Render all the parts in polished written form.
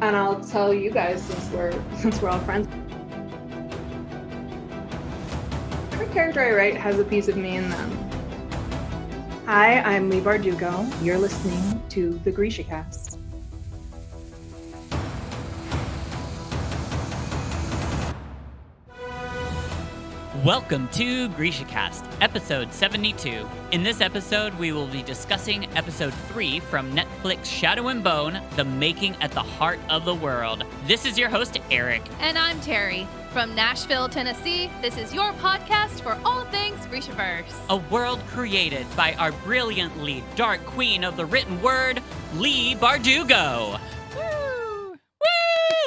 And I'll tell you guys since we're all friends. Every character I write has a piece of me in them. Hi, I'm Lee Bardugo. You're listening to the GrishaCast. Welcome to GrishaCast, episode 72. In this episode, we will be discussing episode 3 from Netflix Shadow&Bone, The Making at the Heart of the World. This is your host, Eric. And I'm Terry. From Nashville, Tennessee, this is your podcast for all things Grishaverse. A world created by our brilliantly dark queen of the written word, Lee Bardugo. Woo! Woo!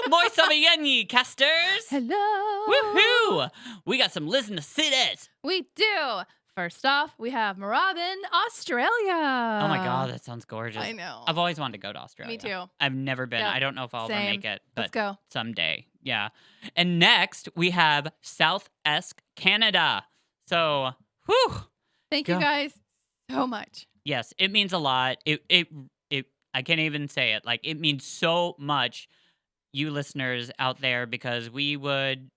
Moi savieni, casters! Hello! Woohoo! We got some listeners to it. We do. First off, we have Marab in Australia. Oh my God, that sounds gorgeous. I know. I've always wanted to go to Australia. Me too. I've never been. Yep. I don't know if I'll ever make it, but Let's go. someday. Yeah. And next, we have South-esque Canada. So, whew. Thank you guys so much. Yes, it means a lot. I can't even say it. Like, it means so much, you listeners out there, because we would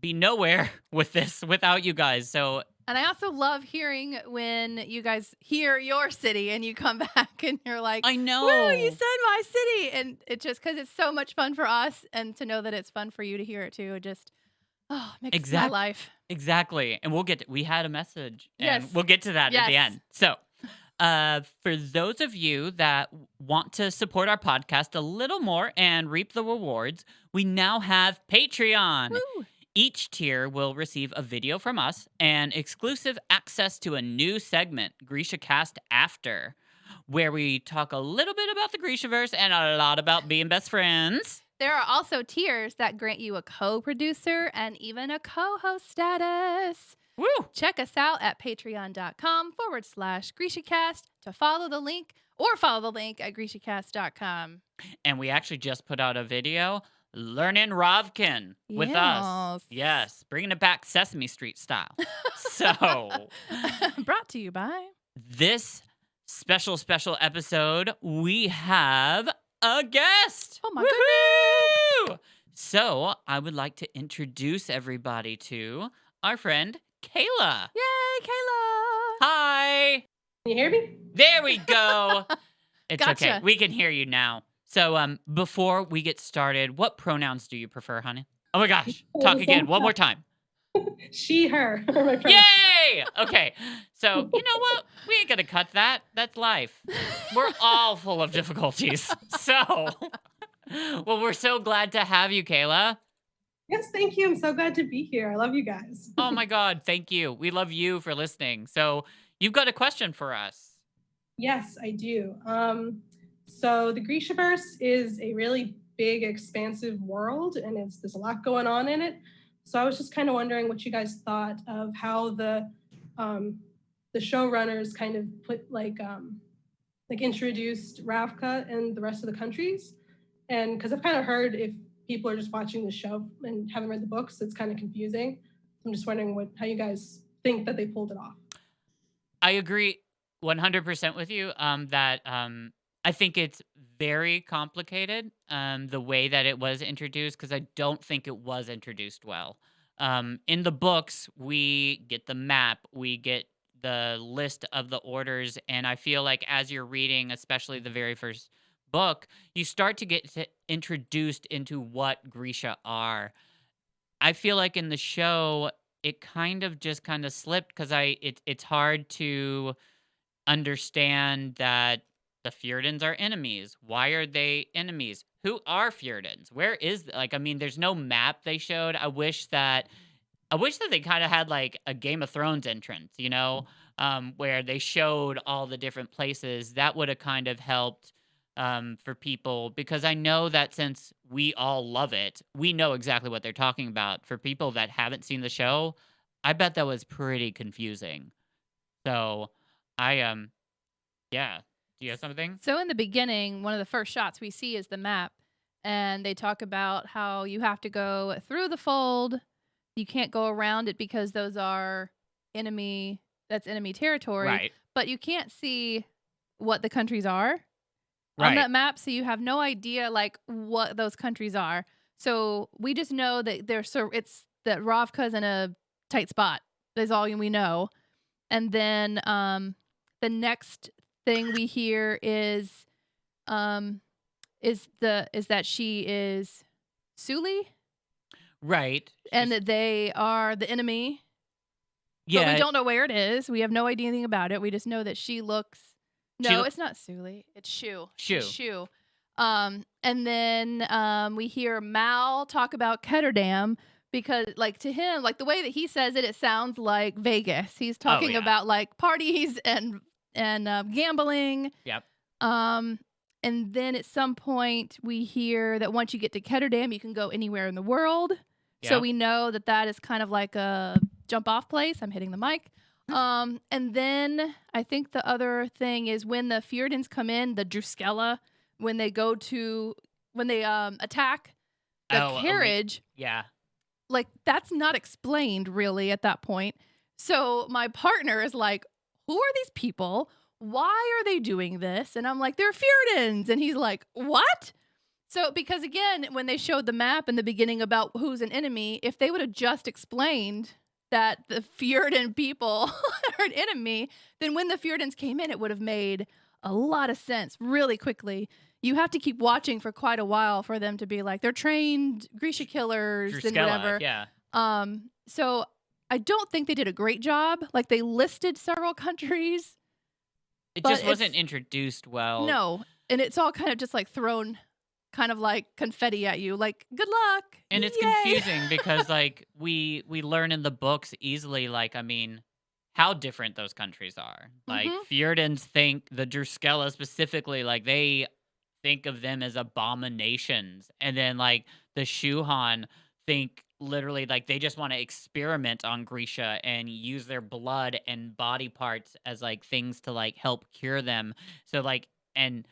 be nowhere with this without you guys. So, And I also love hearing when you guys hear your city and you come back and you're like, I know. Woo, you said my city. And it just, because it's so much fun for us and to know that it's fun for you to hear it too. It just, makes my life. Exactly. And we had a message. And Yes. we'll get to that at the Yes. end. So, for those of you that want to support our podcast a little more and reap the rewards, we now have Patreon. Woo. Each tier will receive a video from us and exclusive access to a new segment, GrishaCast After, where we talk a little bit about the Grishaverse and a lot about being best friends. There are also tiers that grant you a co-producer and even a co-host status. Woo! Check us out at patreon.com/GrishaCast to follow the link at GrishaCast.com. And we actually just put out a video, Learning Rovkin, with us. Yes, bringing it back Sesame Street style. So, Brought to you by... this special episode, we have a guest. Oh my Woohoo! So, I would like to introduce everybody to our friend, Kayla. Yay, Kayla! Hi. Can you hear me? There we go. It's Gotcha. okay. We can hear you now. So, before we get started, what pronouns do you prefer, honey? Oh my gosh. Talk again. One more time. She, her. Are my friends. Yay! Okay. So, you know what? We ain't going to cut that. That's life. We're all full of difficulties. So, well, we're so glad to have you, Kayla. Yes, thank you. I'm so glad to be here. I love you guys. Oh my God. Thank you. We love you for listening. So, you've got a question for us. Yes, I do. So the Grishaverse is a really big, expansive world, and there's a lot going on in it. So I was just kind of wondering what you guys thought of how the showrunners kind of put like introduced Ravka and the rest of the countries, and because I've kind of heard if people are just watching the show and haven't read the books, it's kind of confusing. I'm just wondering how you guys think that they pulled it off. I agree 100% with you that I think it's very complicated, the way that it was introduced, because I don't think it was introduced well. In the books, we get the map, we get the list of the orders, and I feel like as you're reading, especially the very first book, you start to get introduced into what Grisha are. I feel like in the show, it kind of slipped, because it's hard to understand that the Fjordans are enemies. Why are they enemies? Who are Fjordans? Where is there's no map they showed. I wish that they kind of had like a Game of Thrones entrance, where they showed all the different places. That would have kind of helped for people, because I know that since we all love it, we know exactly what they're talking about. For people that haven't seen the show, I bet that was pretty confusing. So yeah. Do you have something? So in the beginning, one of the first shots we see is the map, and they talk about how you have to go through the fold. You can't go around it because those are enemy territory. Right. But you can't see what the countries are. on Right. that map, so you have no idea like what those countries are. So we just know that it's that Ravka's in a tight spot. Is all we know. And then the next thing we hear um is that she is Suli Right. and She's that they are the enemy. But we yeah. don't know where it is. We have no idea anything about it. We just know that she looks. She No, look it's not Suli. It's Shu. She's Shu. Shu. And then we hear Mal talk about Ketterdam because, like, to him, like the way that he says it, it sounds like Vegas. He's Oh talking yeah. about like parties and gambling. Yep. Um, and then at some point we hear that once you get to Ketterdam, you can go anywhere in the world. So Yep. we know that that is kind of like a jump off place. I'm hitting the mic. And then I think the other thing is when the Fjordans come in, the Druskella, when they attack the Oh, carriage, yeah. like that's not explained really at that point. So my partner is like, who are these people? Why are they doing this? And I'm like, they're Fjordans. And he's like, what? So, because again, when they showed the map in the beginning about who's an enemy, if they would have just explained that the Fjordan people are an enemy, then when the Fjordans came in, it would have made a lot of sense really quickly. You have to keep watching for quite a while for them to be like, they're trained Grisha killers and Druskella, whatever. yeah. So I don't think they did a great job. Like they listed several countries. It But just wasn't it's- introduced well. No. And it's all kind of just like thrown kind of like confetti at you, like good luck. And it's Yay. confusing because like we learn in the books easily, like, I mean, how different those countries are. Like Fjordans think the Druskella specifically, like they think of them as abominations. And then like the Shuhan think literally like they just want to experiment on Grisha and use their blood and body parts as like things to like help cure them. So like and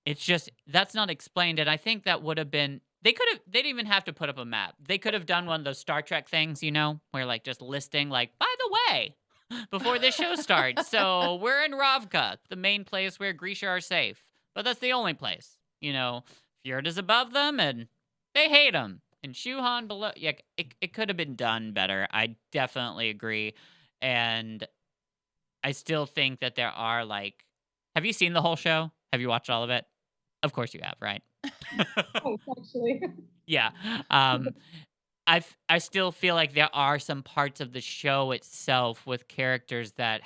it's just that's not explained, and I think that would have been they didn't even have to put up a map. They could have done one of those Star Trek things, you know, where like just listing like, by the way, before this show starts, so we're in Ravka, the main place where Grisha are safe, but that's the only place, you know. Fjord is above them, and they hate him, and Shuhan below. Yeah, it could have been done better. I definitely agree, and I still think that there are like, have you seen the whole show? Have you watched all of it? Of course you have, right? Oh, actually. Yeah. I still feel like there are some parts of the show itself with characters that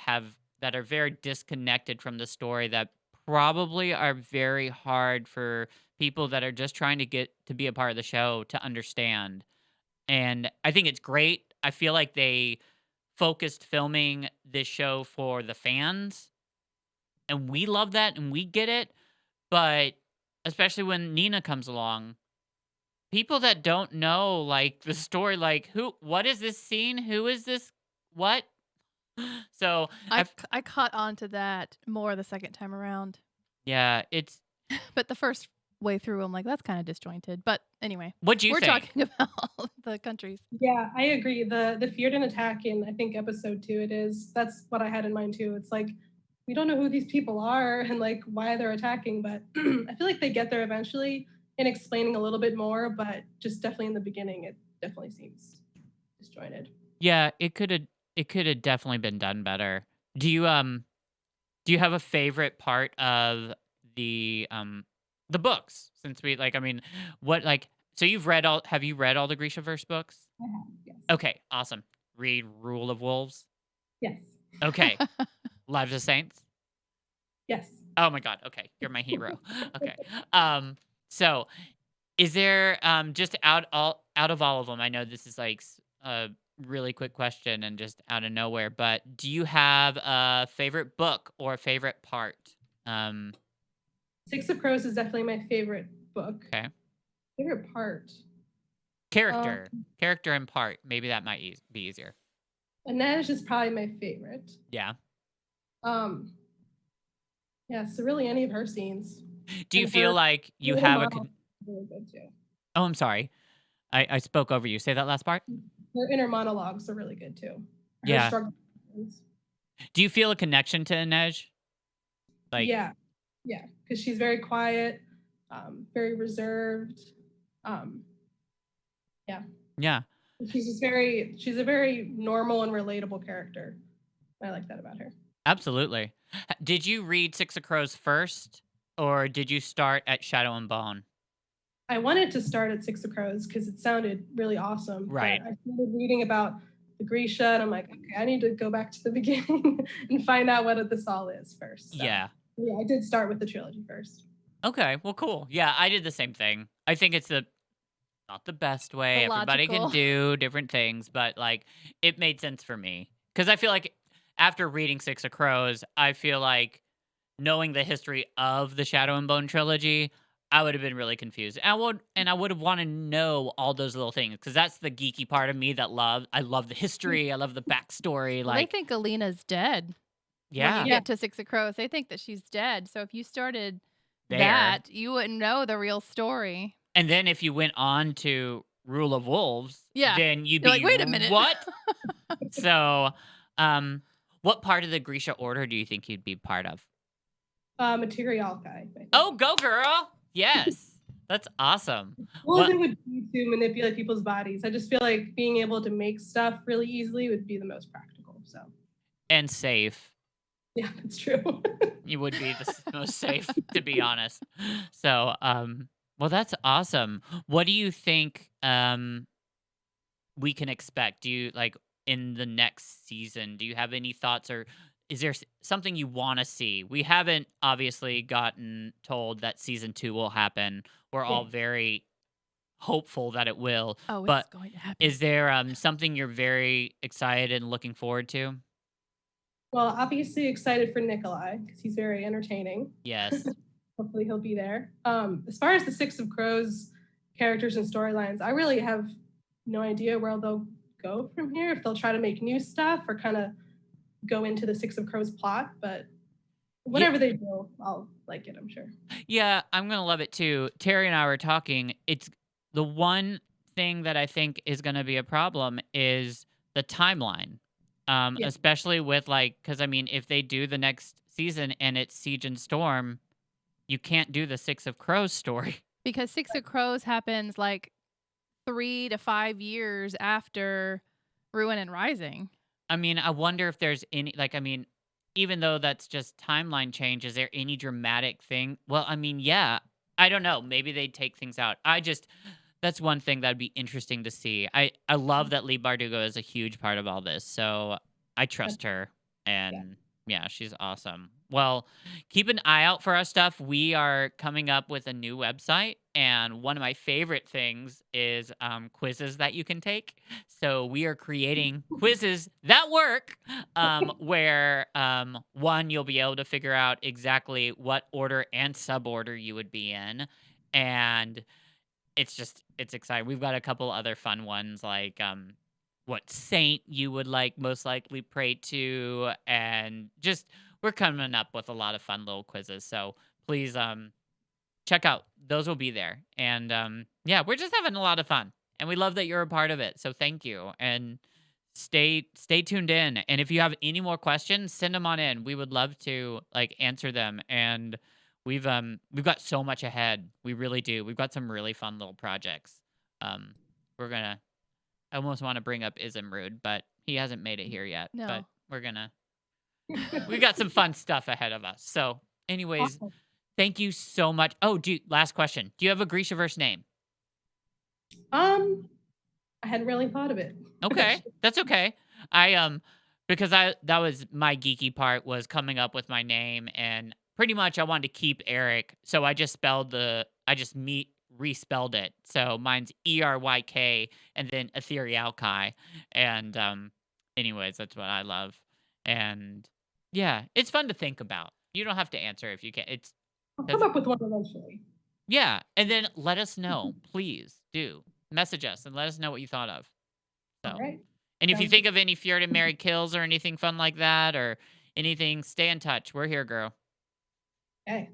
are very disconnected from the story that probably are very hard for people that are just trying to get to be a part of the show to understand. And I think it's great. I feel like they focused filming this show for the fans, and we love that and we get it. But especially when Nina comes along, people that don't know like the story, like what is this scene? Who is this? What? So I caught on to that more the second time around. yeah, it's But the first way through, I'm like, that's kind of disjointed. But anyway, what do you we're think? talking about the countries. Yeah, I agree. The Fjorden attack in I think episode 2 it is. That's what I had in mind too. It's like we don't know who these people are and like why they're attacking, but I feel like they get there eventually in explaining a little bit more, but just definitely in the beginning it definitely seems disjointed. Yeah, it could have definitely been done better. Do you have a favorite part of the books? Since we like, I mean, what like so have you read all the Grishaverse books? I have, yes. Okay, awesome. Read Rule of Wolves. Yes. Okay. Lives of Saints. Yes. Oh my god. Okay, you're my hero. Okay. So is there just out of all of them? I know this is like a really quick question and just out of nowhere, but do you have a favorite book or a favorite part? Um, Six of Crows is definitely my favorite book. okay. Favorite part. Character and part. Maybe that might be easier. Inej is probably my favorite. Yeah. Yeah, so really any of her scenes. Do you And feel her like you little have a monologue is really good too. Oh, I'm sorry. I spoke over you. Say that last part. Her inner monologues are really good too. Her Yeah. struggle. Do you feel a connection to Inej? Like Yeah. Yeah, because she's very quiet, very reserved. Um, yeah, Yeah. she's a very normal and relatable character. I like that about her. Absolutely. Did you read Six of Crows first, or did you start at Shadow and Bone? I wanted to start at Six of Crows because it sounded really awesome, but Right. I started reading about the Grisha, and I'm like, okay, I need to go back to the beginning and find out what this all is first. So Yeah. yeah, I did start with the trilogy first. Okay. Well, cool. Yeah, I did the same thing. I think it's the not the best The way. Everybody can logical. do different things, but like it made sense for me because I feel like after reading Six of Crows, I feel like knowing the history of the Shadow and Bone trilogy, I would have been really confused. I would have wanted to know all those little things because that's the geeky part of me that I love the history, I love the backstory. Well, they Like, think Alina's dead when you yeah, Yeah, get to Six of Crows. They think that she's dead. So if you started there. that, you wouldn't know the real story. And then if you went on to Rule of Wolves, Yeah. then you'd You're like, be wait a minute. what? So, um, what part of the Grisha order do you think you'd be part of? Material guy. I think. Oh, go girl! Yes, that's awesome. Well, as What it would be to manipulate people's bodies. I just feel like being able to make stuff really easily would be the most practical. So and safe. yeah, that's true. You would be the most safe, to be honest. So, well, that's awesome. What do you think we can expect? Do you like in the next season? Do you have any thoughts, or is there something you want to see? We haven't obviously gotten told that season 2 will happen. We're Yeah. all very hopeful that it will, Oh, it's but going to happen. is there something you're very excited and looking forward to? Well, obviously excited for Nikolai because he's very entertaining. Yes. Hopefully he'll be there. As far as the Six of Crows characters and storylines, I really have no idea where they'll go from here. If they'll try to make new stuff or kind of go into the Six of Crows plot, but Yeah, whatever they do, I'll like it, I'm sure. yeah, I'm gonna love it too. Terry and I were talking. It's the one thing that I think is gonna be a problem is the timeline. Yeah. Especially with like, because I mean, if they do the next season and it's Siege and Storm, you can't do the Six of Crows story. Because Six of Crows happens like 3 to 5 years after Ruin and Rising. I mean, I wonder if there's any like, I mean, even though that's just timeline change, is there any dramatic thing? Well, I mean, yeah, I don't know. Maybe they take things out. That's one thing that'd be interesting to see. I love that Lee Bardugo is a huge part of all this, so I trust her, Yeah. and yeah, she's awesome. Well, keep an eye out for our stuff. We are coming up with a new website, and one of my favorite things is quizzes that you can take. So we are creating quizzes that work, where one you'll be able to figure out exactly what order and suborder you would be in, and it's exciting. We've got a couple other fun ones like what saint you would like most likely pray to, and just we're coming up with a lot of fun little quizzes. So please check out those will be there. And yeah, we're just having a lot of fun. And we love that you're a part of it. So thank you. And stay tuned in. And if you have any more questions, send them on in. We would love to like answer them. And we've got so much ahead. We really do. We've got some really fun little projects. We're gonna I almost want to bring up Ismrude, but he hasn't made it here yet. No. But we got some fun stuff ahead of us. So anyways, Awesome. thank you so much. Oh, last question. Do you have a Grishaverse name? I hadn't really thought of it. Okay. That's okay. I because that was my geeky part was coming up with my name, and pretty much I wanted to keep Eric, so I just respelled it. So mine's ERYK and then Ethereal Kai. And anyways, that's what I love. And yeah, it's fun to think about. You don't have to answer if you can't. I'll come up with one eventually. Yeah, and then let us know, please do. Message us and let us know what you thought of. So, All right. and if you Sounds think of any Fjord and Mary kills or anything fun like that or anything, stay in touch. We're here, girl. Okay.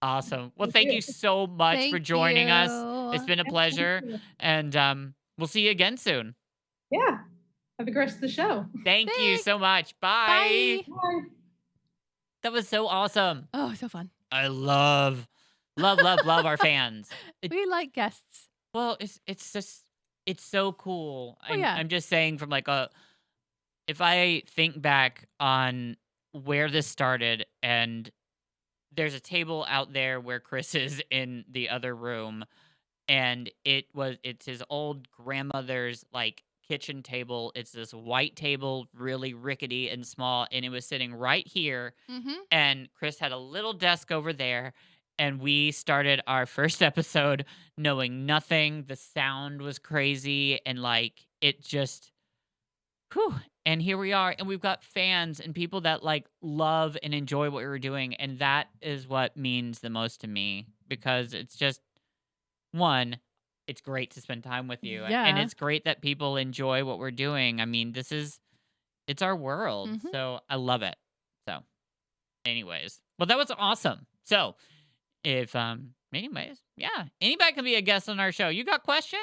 Awesome. Well, Thank thank you. you so much for Thank joining us. It's you. been a Yeah, pleasure, thank you. and we'll see you again soon. Yeah. Have a good rest of the show. Thank you Thanks. so much. Bye. Bye. Bye. That was so awesome. Oh, so fun. I love our fans. We like guests. Well, it's just it's so cool. Oh, I'm yeah. I'm just saying from like a if I think back on where this started and there's a table out there where Chris is in the other room and it's his old grandmother's like kitchen table. It's this white table, really rickety and small, and it was sitting right here Mm-hmm. and Chris had a little desk over there. And we started our first episode knowing nothing. The sound was crazy, and like it just, whew. And here we are, and we've got fans and people that like love and enjoy what we were doing, and that is what means the most to me because it's just one. It's great to spend time with you, and Yeah. it's great that people enjoy what we're doing. I mean, it's our world, Mm-hmm. so I love it. So. Anyways, well, that was awesome. So, if anyways, yeah, anybody can be a guest on our show. You got questions?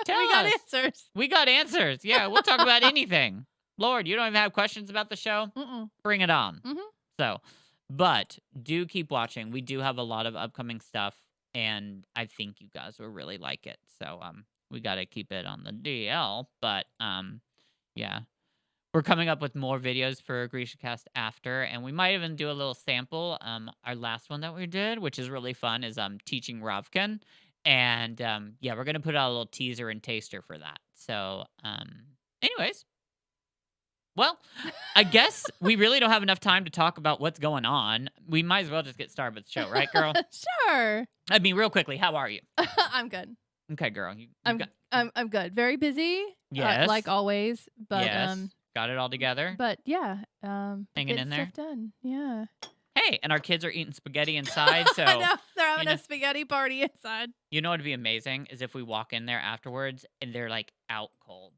Tell We got us. answers. We got answers. Yeah, we'll talk about anything. Lord, you don't even have questions about the show? Mm-mm. Bring it on. Mm-hmm. So, but do keep watching. We do have a lot of upcoming stuff, and I think you guys will really like it. So, we got to keep it on the DL, but yeah. We're coming up with more videos for GrishaCast after, and we might even do a little sample. Our last one that we did, which is really fun, is teaching Ravkan, and yeah, we're gonna put out a little teaser and taster for that. So, anyways, well, I guess we really don't have enough time to talk about what's going on. We might as well just get started with the show, right, girl? Sure. I mean, real quickly, how are you? I'm good. Okay, girl. I'm good. Very busy. Yes. Like always. But yes. Got it all together. But yeah. Hanging in there. Stuff done. Yeah. Hey, and our kids are eating spaghetti inside, so I know. They're having know- a spaghetti party inside. you know what'd be amazing is if we walk in there afterwards and they're like out cold.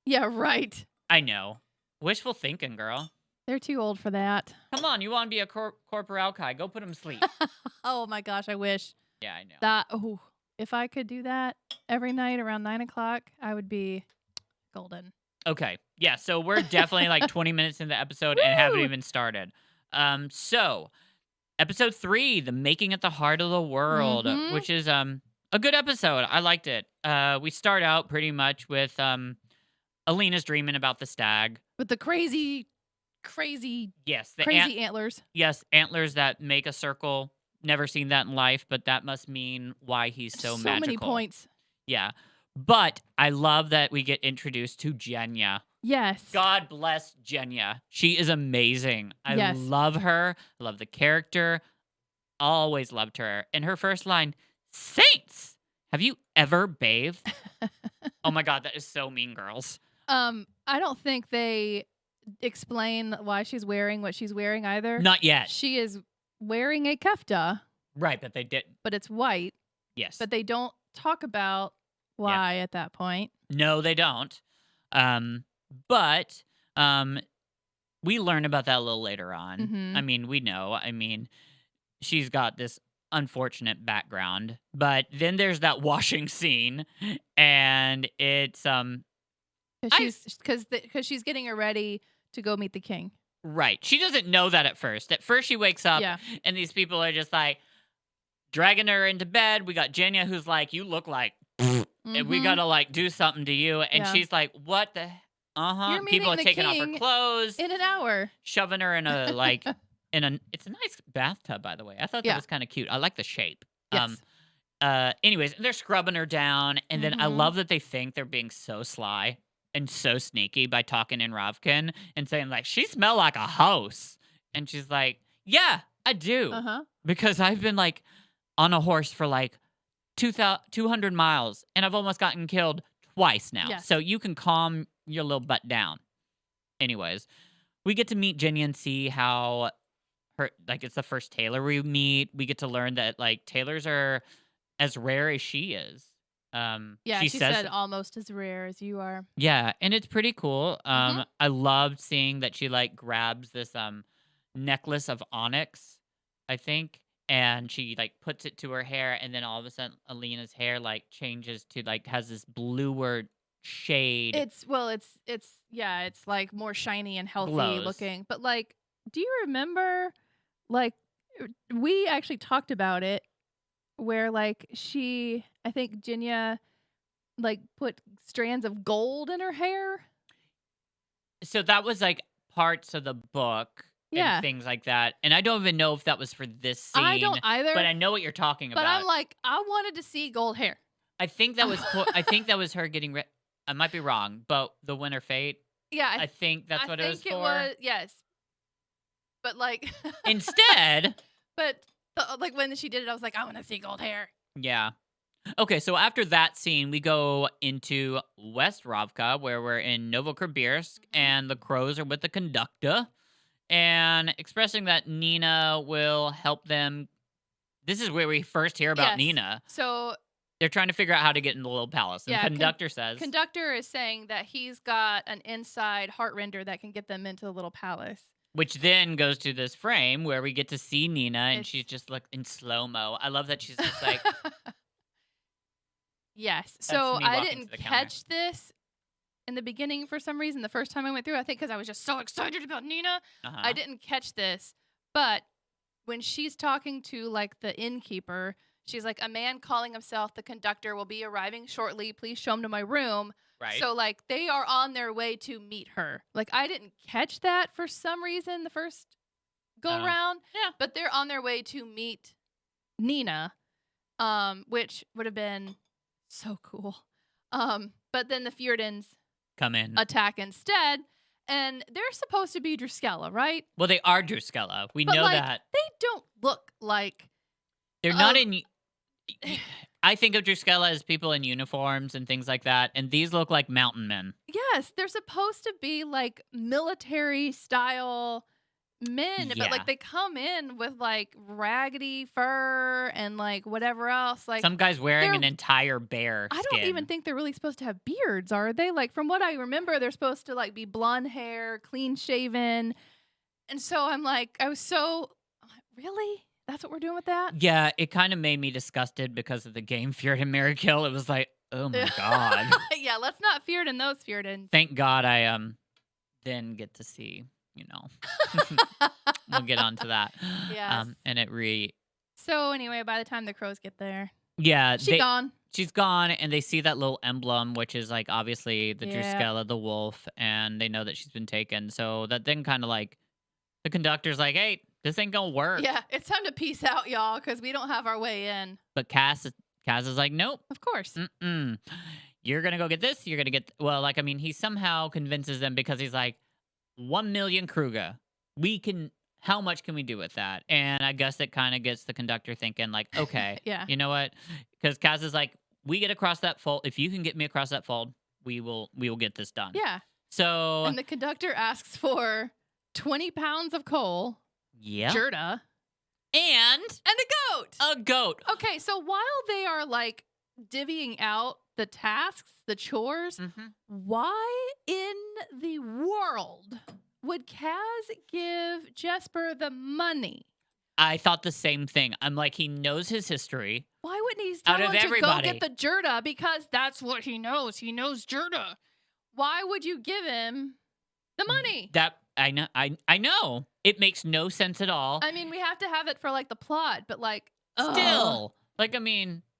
Yeah, right. I know. Wishful thinking, girl. They're too old for that. Come on, you want to be a corporal guy? Go put them to sleep. Oh my gosh, I wish Yeah, I know. that. Oh, if I could do that every night around 9:00, I would be golden. Okay. Yeah, so we're definitely like 20 minutes into the episode and haven't Woo! even started. So episode 3, The Making at the Heart of the World, Mhm. which is a good episode. I liked it. We start out pretty much with Alina's dreaming about the stag. With the crazy Yes, the antlers. yes, antlers that make a circle. Never seen that in life, but that must mean why he's so magical. many points. Yeah. But I love that we get introduced to Jenya. Yes. God bless Jenya. She is amazing. I Yes. love her. I love the character. Always loved her. And her first line, Saints, have you ever bathed? Oh my God, that is so Mean Girls. I don't think they explain why she's wearing what she's wearing either. Not yet. She is wearing a kefta, Right, but they did. but it's white. Yes. But they don't talk about why at that point. No, they don't. But we learn about that a little later on. Mhm. I mean, we know. I mean, she's got this unfortunate background. But then there's that washing scene, and it's Because she's getting her ready to go meet the king. right. She doesn't know that at first. At first, she wakes up, Yeah. and these people are just like dragging her into bed. We got Jenya, who's like, "You look like." And we Mhm. gotta like do something to you, and Yeah. she's like, "What the? You're People meeting are the taking off her king clothes, in an hour. shoving her in a like It's a nice bathtub, by the way. I thought that Yeah. was kind of cute. I like the shape. Yes. Anyways, they're scrubbing her down, and then I Mhm. love that they think they're being so sly and so sneaky by talking in Ravkan and saying like, "She smell like a house," and she's like, "Yeah, I do, Uh-huh. because I've been like on a horse for like 200 miles, and I've almost gotten killed twice now. Yes. So you can calm your little butt down." Anyways, we get to meet Jenny and see how her, like, it's the first tailor we meet. We get to learn that like tailors are as rare as she is. Yeah, she she says, said almost as rare as you are. yeah, and it's pretty cool. Mhm. I loved seeing that she like grabs this necklace of onyx, I think, and she like puts it to her hair, and then all of a sudden Alina's hair like changes to like has this bluer shade. It's like more shiny and healthy Glows. looking. But like, do you remember like we actually talked about it where like I think Jinya like put strands of gold in her hair. So that was like parts of the book and Yeah. things like that. And I don't even know if that was for this I scene, don't but either, I know what you're talking but I'm about. like, I wanted to see gold hair. I think that was I think that was her getting I might be wrong, but the Winter Fate, Yeah, I think that's I what it was think it for. was, yes. But like Instead, but like when she did it, I was like, I want to see gold hair. yeah. Okay, so after that scene, we go into West Ravka, where we're in Novosibirsk, and the crows are with the conductor, and expressing that Nina will help them. This is where we first hear about Yes. Nina. So They're trying to figure out how to get in the little palace, and yeah, conductor says, Conductor is saying that he's got an inside heart render that can get them into the little palace. which then goes to this frame where we get to see Nina, and It's- she's just like in slow mo. I love that she's just like, yes. That's So me I walking to didn't the counter. catch this in the beginning for some reason. The first time I went through, I think because I was just so excited about Nina, uh-huh. I didn't catch this. But when she's talking to like the innkeeper, she's like, a man calling himself the conductor will be arriving shortly. Please show him to my room. Right. So like they are on their way to meet her. Like I didn't catch that for some reason the first go round. Yeah. But they're on their way to meet Nina, which would have been so cool. But then the Fjordans Come in. attack instead, and they're supposed to be Druskella, right? Well, they are Druskella. We But know like, that. they don't look like They're not in. I think of Druskella as people in uniforms and things like that, and these look like mountain men. Yes, they're supposed to be like military style men, but Yeah. like they come in with like raggedy fur and like whatever else. Like Some guy's wearing they're- an entire bear I skin. don't even think they're really supposed to have beards, are they? Like from what I remember, they're supposed to like be blonde hair, clean shaven. And so I'm like, I was so really? That's what we're doing with that? Yeah, it kind of made me disgusted because of the game Feared and Marry Kill. It was like, oh my god. Yeah, let's not fear in those Fjordans. Thank God I then get to see, we'll get onto that. Yes. And it So anyway, by the time the crows get there, yeah, gone. she's gone, and they see that little emblem, which is like obviously the Yeah. Druskella, the wolf, and they know that she's been taken. So that then kind of like the conductor's like, hey, this ain't gonna work. Yeah, it's time to peace out, y'all, because we don't have our way in. But Cass is like, nope. Of course. Mm-mm. You're gonna go get this. You're gonna get he somehow convinces them because he's like, 1 million Kruger. How much can we do with that? And I guess it kind of gets the conductor thinking, like, okay, Yeah. you know what? Because Kaz is like, we get across that fold. If you can get me across that fold, we will get this done. Yeah. So And the conductor asks for 20 pounds of coal, yeah, Jurda, and a goat. a goat. Okay, so while they are like divvying out the tasks, the chores, Mhm. why in the world would Kaz give Jesper the money? I thought the same thing. I'm like, he knows his history. Why wouldn't he Out tell of him everybody. to go get the Jurda? Because that's what he knows. He knows Jurda. Why would you give him the money? That I know. I know. It makes no sense at all. I mean, we have to have it for like the plot, but like Still,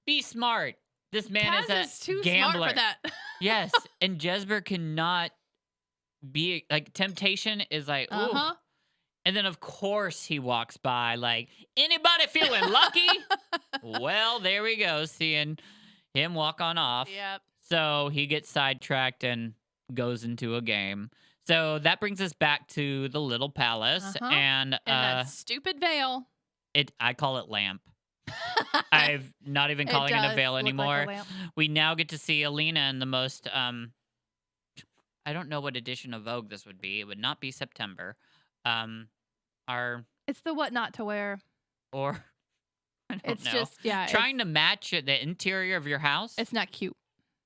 be smart. This man Kaz is a too gambler. smart for that. Yes, and Jesper cannot be like temptation is like, ooh. Uh-huh. And then of course he walks by like, anybody feeling lucky? Well, there we go, seeing him walk on off. Yep. So he gets sidetracked and goes into a game. So that brings us back to the little palace, Uh-huh. and And that stupid veil. I call it lamp. I've not even calling it a veil anymore. We now get to see Alina in the most I don't know what edition of Vogue this would be. It would not be September. It's the what not to wear. Or I don't It's know. just Trying to match the interior of your house. It's not cute.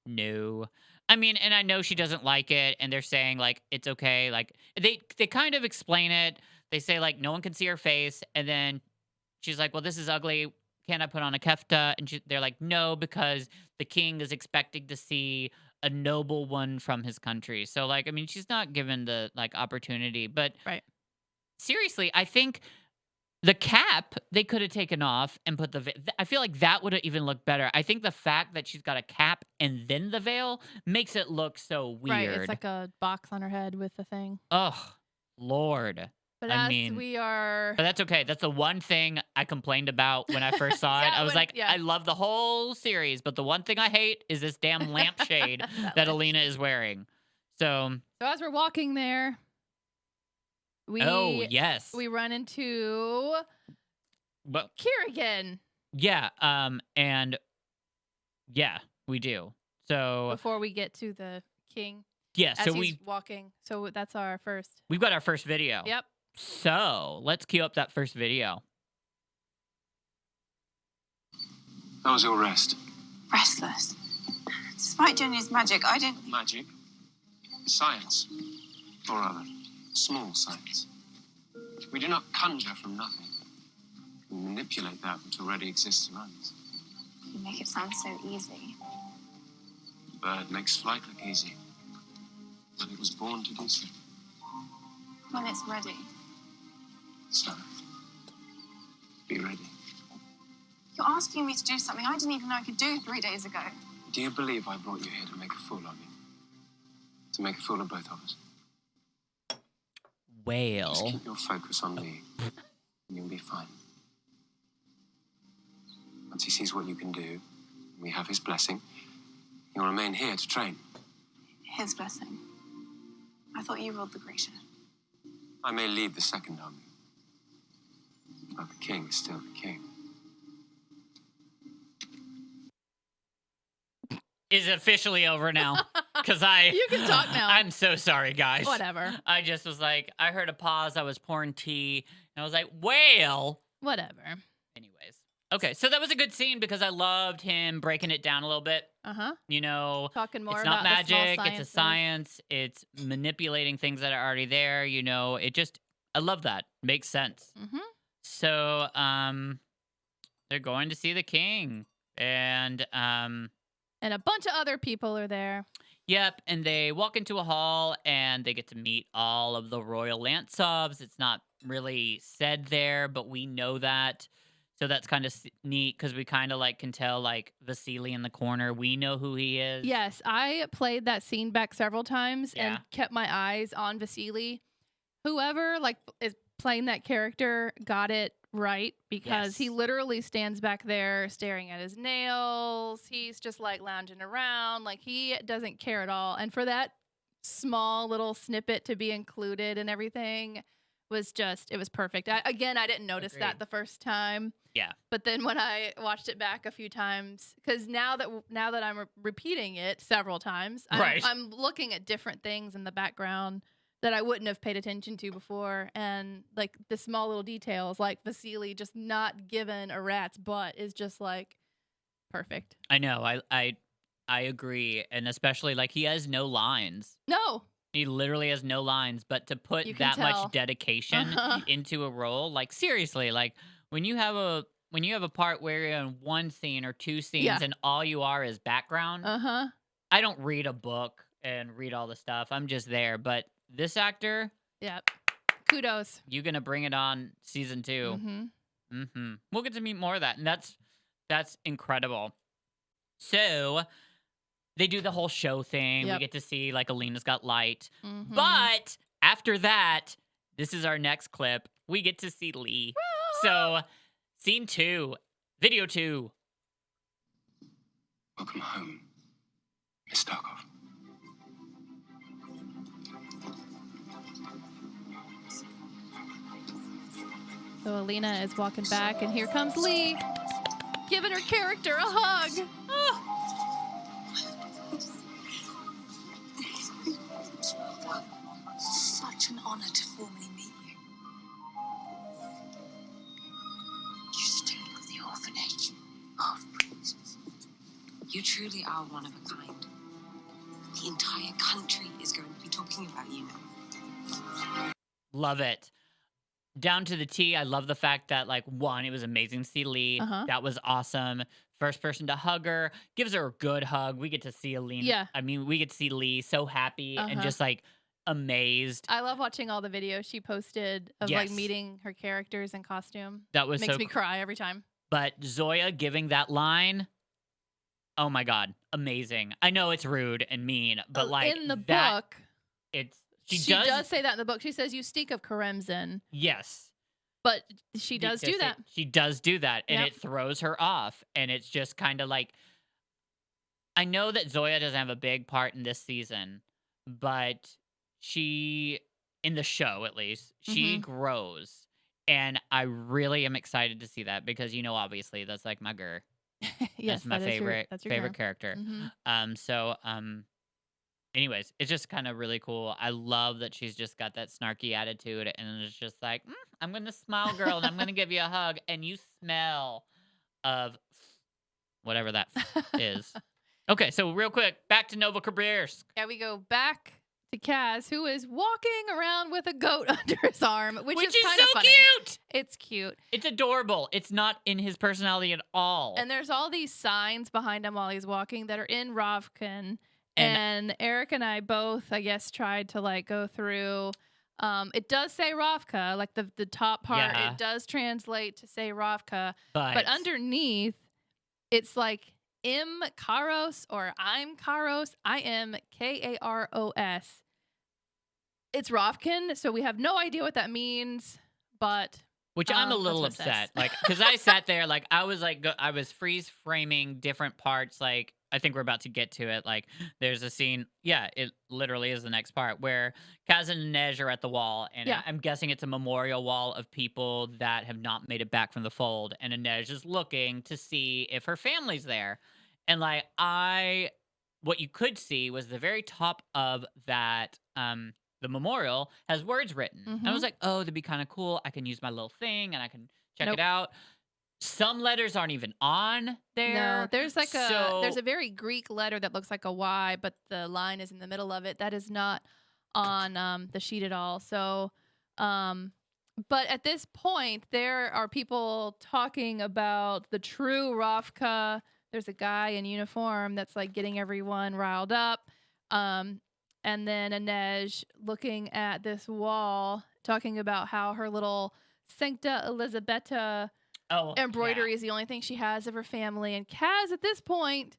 No. I mean, and I know she doesn't like it, and they're saying like it's okay. Like they kind of explain it. They say like no one can see her face, and then she's like, "Well, this is ugly. Can I put on a kefta?" And they're like, "No, because the king is expecting to see a noble one from his country." So like, I mean, she's not given the like opportunity. But Right. seriously, I think The cap, they could have taken off and put the I feel like that would have even looked better. I think the fact that she's got a cap and then the veil makes it look so Right, it's weird. like a box on her head with the thing. Ugh, Lord. But I as mean, we are, but that's okay. That's the one thing I complained about when I first saw it. Yeah, I was like, yeah. I love the whole series, but the one thing I hate is this damn lampshade that Alina is wearing. So, So as we're walking there, oh we yes, we run into but Kerrigan yeah, and yeah, we do. So before we get to the king. yeah, As so he's walking. So that's our first. we've got our first video. Yep. So let's cue up that first video. How was your rest? Restless. Despite Junior's magic, I didn't. Magic? Science. Or rather, small science. We do not conjure from nothing. We manipulate that which already exists around us. You make it sound so easy. The bird makes flight look easy. But it was born to do so. When it's ready. So, be ready. You're asking me to do something I didn't even know I could do 3 days ago. Do you believe I brought you here to make a fool of you? To make a fool of both of us? Just Whale. keep your focus on me, and you'll be fine. Once he sees what you can do, and we have his blessing, you'll remain here to train. His blessing. I thought you ruled the Grisha. I may lead the second army, but the king is still the king. Is officially over now. Because You can talk now. I'm so sorry, guys. Whatever. I just was like, I heard a pause. I was pouring tea. And I was like, whale. Whatever. Anyways. Okay, so that was a good scene because I loved him breaking it down a little bit. Uh-huh. You know, Talking more it's about not the small magic. It's a sciences. science. It's manipulating things that are already there. You know, it just, I love that. Makes sense. Mm-hmm. So, they're going to see the king. And, And a bunch of other people are there. yep, and they walk into a hall and they get to meet all of the royal Lantsovs. It's not really said there, but we know that. So that's kind of neat because we kind of like can tell like Vasily in the corner. We know who he is. Yes, I played that scene back several times Yeah. and kept my eyes on Vasily. Whoever like is playing that character got it right because he Yes. literally stands back there staring at his nails. He's just like lounging around, like he doesn't care at all. And for that small little snippet to be included and everything was just, it was perfect. I didn't notice that Agreed. the first time. Yeah. But then when I watched it back a few times, because now that I'm repeating it several times, Right. I'm looking at different things in the background that I wouldn't have paid attention to before, and like the small little details, like Vasily just not given a rat's butt, is just like perfect. I know. I agree, and especially like he has no lines. No, He literally has no lines, but to put You can that tell. much dedication Uh-huh. into a role, like seriously, like when you have a part where you're in one scene or two scenes Yeah. and all you are is background, uh-huh. I don't read a book and read all the stuff. I'm just there. But this actor, Yep. Kudos. you're gonna bring it on season 2. Mm-hmm. We'll get to meet more of that, and that's incredible. So they do the whole show thing. Yep. We get to see like Alina's got light. Mm-hmm. But after that, this is our next clip. We get to see Lee. So, scene 2, video 2. Welcome home, Miss Starkov. So Alina is walking back, and here comes Lee, giving her character a hug. Such an honor to formally meet you. You stink of the orphanage. Half-breeds. You truly are one of a kind. The entire country is going to be talking about you now. Love it. Down to the T. I love the fact that, like, one, it was amazing to see Lee. Uh-huh. That was awesome. First person to hug her, gives her a good hug. We get to see Alina. Yeah. I mean, we get to see Lee so happy and Uh-huh. just like amazed. I love watching all the videos she posted of like Yes. meeting her characters in costume. That was Makes so me cool. cry every time. But Zoya giving that line, oh my God, amazing. I know it's rude and mean, but like in the that, book, it's she does say that in the book. She says, "You stink of Karemzin," yes. but she does do that. She does do that, and Yep. it throws her off, and it's just kind of like, I know that Zoya doesn't have a big part in this season, but she, in the show at least, she grows, and I really am excited to see that because obviously that's like my girl. Yes, That's my that's your favorite girl. character. Mhm. So anyways, it's just kind of really cool. I love that she's just got that snarky attitude and it's just like, I'm going to smile, girl, and I'm going to give you a hug. And you smell of whatever that is. Okay, so real quick, back to Novosibirsk. Yeah, we go back to Kaz, who is walking around with a goat under his arm, which is kind so of funny. cute. It's cute. It's adorable. It's not in his personality at all. And there's all these signs behind him while he's walking that are in Ravkan. And Eric and I both, I guess, tried to like go through. It does say Ravka, like the top part. Yeah. It does translate to say Ravka, but underneath, it's like Im Karos or I'm Karos. I am Karos. It's Ravkan, so we have no idea what that means, but. Which I'm a little that's what it upset, says. like, because I sat there, like, I was freeze framing different parts, like, I think we're about to get to it, like, there's a scene, yeah, it literally is the next part, where Kaz and Inej are at the wall, and Yeah. I'm guessing it's a memorial wall of people that have not made it back from the fold, and Inej is looking to see if her family's there, and, like, what you could see was the very top of that, the memorial has words written. I was like, oh, that'd be kind of cool. I can use my little thing and I can check Nope. it out. Some letters aren't even on there. No, there's like there's a very Greek letter that looks like a Y, but the line is in the middle of it. That is not on the sheet at all. So, but at this point, there are people talking about the true Ravka. There's a guy in uniform that's like getting everyone riled up. And then Inej looking at this wall, talking about how her little Sancta Elisabetta embroidery is the only thing she has of her family. And Kaz, at this point,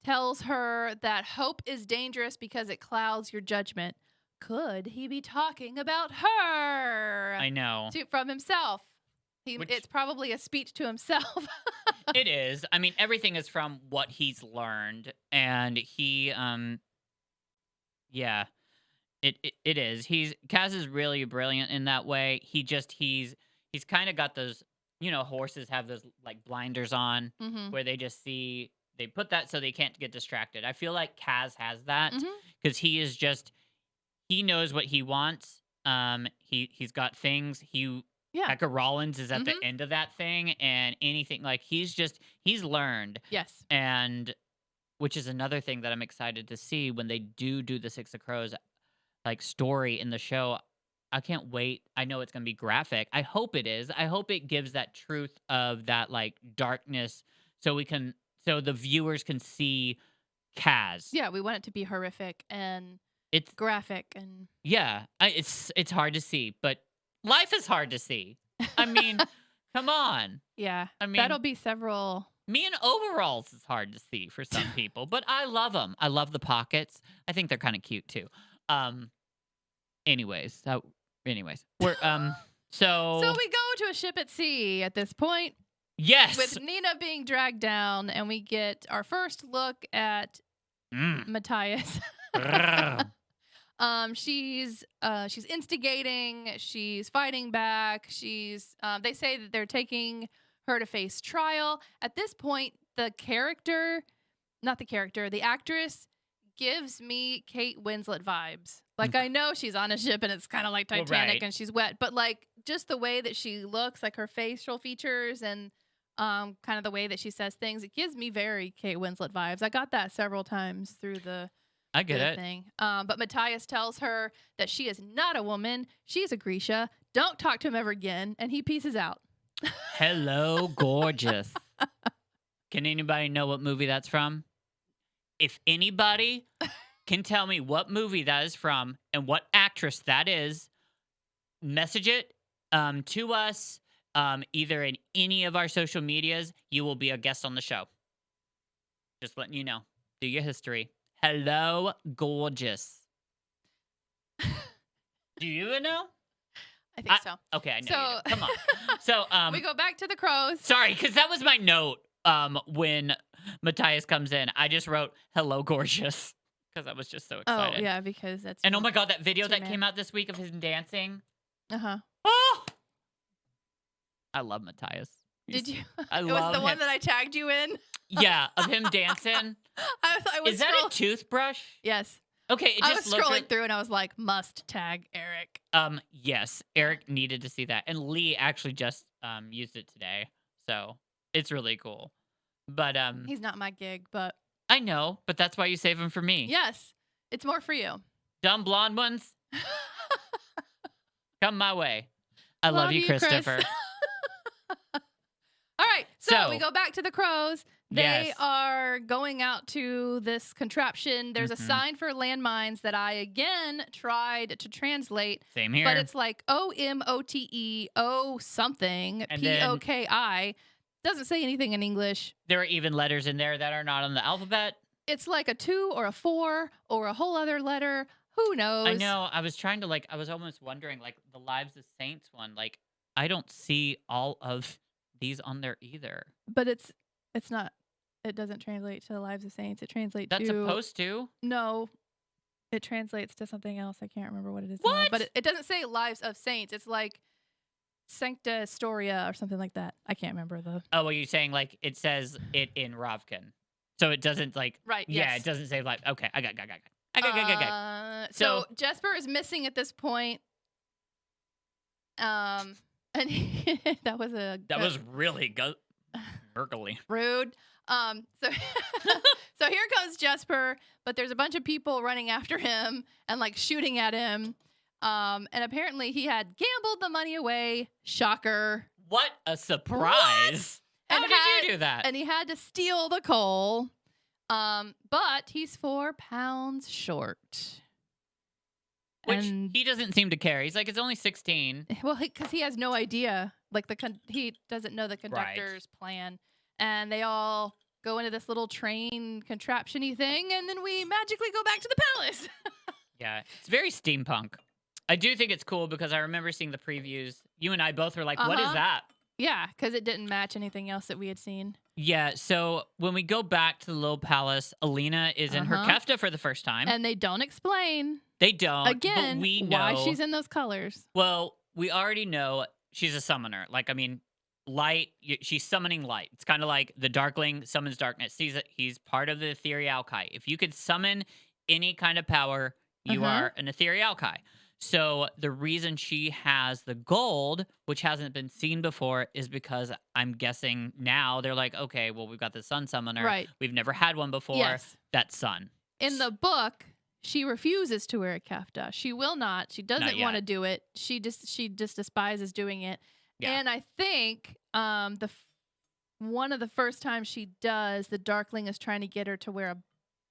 tells her that hope is dangerous because it clouds your judgment. Could he be talking about her? I know. From himself. It's probably a speech to himself. It is. I mean, everything is from what he's learned. And he, yeah, it is. Kaz is really brilliant in that way. He's kind of got those, horses have those like blinders on where they just see, they put that so they can't get distracted. I feel like Kaz has that because he knows what he wants. He's got things. Becca Rollins is at the end of that thing, and anything like he's learned. Yes. And which is another thing that I'm excited to see when they do the Six of Crows like story in the show. I can't wait. I know it's going to be graphic. I hope it is. I hope it gives that truth of that like darkness so the viewers can see Kaz. Yeah, we want it to be horrific and it's graphic and it's hard to see, but life is hard to see. I mean, come on. Yeah. I mean, that'll be several. Me in overalls is hard to see for some people, but I love them. I love the pockets. I think they're kind of cute too. Anyways, we're so we go to a ship at sea at this point. Yes. With Nina being dragged down, and we get our first look at Matthias. She's instigating, she's fighting back, they say that they're taking her to face trial. At this point, the actress gives me Kate Winslet vibes. Like, I know she's on a ship and it's kind of like Titanic and she's wet, but like just the way that she looks, like her facial features and kind of the way that she says things, it gives me very Kate Winslet vibes. I got that several times through the I get it. thing. But Matthias tells her that she is not a woman. She's a Grisha. Don't talk to him ever again. And he pieces out. Hello, gorgeous. Can anybody know what movie that's from? If anybody, can tell me what movie that is from and what actress that is, message it to us either in any of our social medias. You will be a guest on the show. Just letting you know. Do your history. Hello, gorgeous. Do you even know? I think so. Okay, I know So- you do. Come on. So We go back to the crows. sorry, because that was my note when Matthias comes in. I just wrote, hello, gorgeous, because I was just so Oh, excited. yeah, because that's. And oh my God, that video It's that your came man. out this week of him dancing. Uh-huh. Oh! I love Matthias. Did you? I It was love the one him. that I tagged you in. Yeah, of him dancing. I was Is that a toothbrush? Yes. Okay, it I just was looked scrolling through and I was like, must tag Eric. Yes, Eric needed to see that. And Lee actually just used it today. So it's really cool. But He's not my gig, but I know, but that's why you save him for me. yes, it's more for you. Dumb blonde ones, come my way. I love you, Chris. Christopher. All right, so we So- go back to the crows. They Yes. are going out to this contraption. There's a Mhm. sign for landmines that I again tried to translate, Same here. but it's like OMOTE something And then- POKI. Doesn't say anything in English. There are even letters in there that are not on the alphabet. It's like a 2 or a 4 or a whole other letter. Who knows? I know. I was trying to I was almost wondering, the Lives of Saints one. I don't see all of these on there either. But it's not. It doesn't translate to the Lives of Saints. It translates That's to supposed to. no. It translates to something else. I can't remember what it is. now, What? But it doesn't say Lives of Saints. It's like Sancta Historia or something like that. I can't remember the. Oh, well, you're saying it says it in Ravkan, so it doesn't Right. Yeah, Yes. it doesn't say okay. I got. So So- Jesper is missing at this point. And that was That was really gurgly. rude. So so here comes Jesper, but there's a bunch of people running after him and shooting at him. And apparently he had gambled the money away. Shocker. What a surprise! How And did you do that? And he had to steal the coal. But he's 4 pounds short. Which and- he doesn't seem to care. He's like, it's only 16. Well, because he has no idea. He doesn't know the conductor's plan. And they all go into this little train contraption-y thing, and then we magically go back to the palace. Yeah, it's very steampunk. I do think it's cool because I remember seeing the previews. You and I both were like, what is Uh-huh. that? Yeah, because it didn't match anything else that we had seen. Yeah, so when we go back to the little palace, Alina is in her Uh-huh. kefta for the first time. And they don't explain, They don't. again, but we know. why she's in those colors. Well, we already know she's a summoner. Light. She's summoning light. It's kind of like the Darkling summons darkness. He's part of the Etherealkai. If you could summon any kind of power, you Uh-huh. are an Etherealkai. So the reason she has the gold, which hasn't been seen before, is because I'm guessing now they're like, okay, well, we've got the Sun Summoner. Right. We've never had one before. Yes. That's Sun. In the book, she refuses to wear a kefta. She will not. She doesn't yet. want to do it. She just despises doing it. Yeah. And I think one of the first times she does, the Darkling is trying to get her to wear a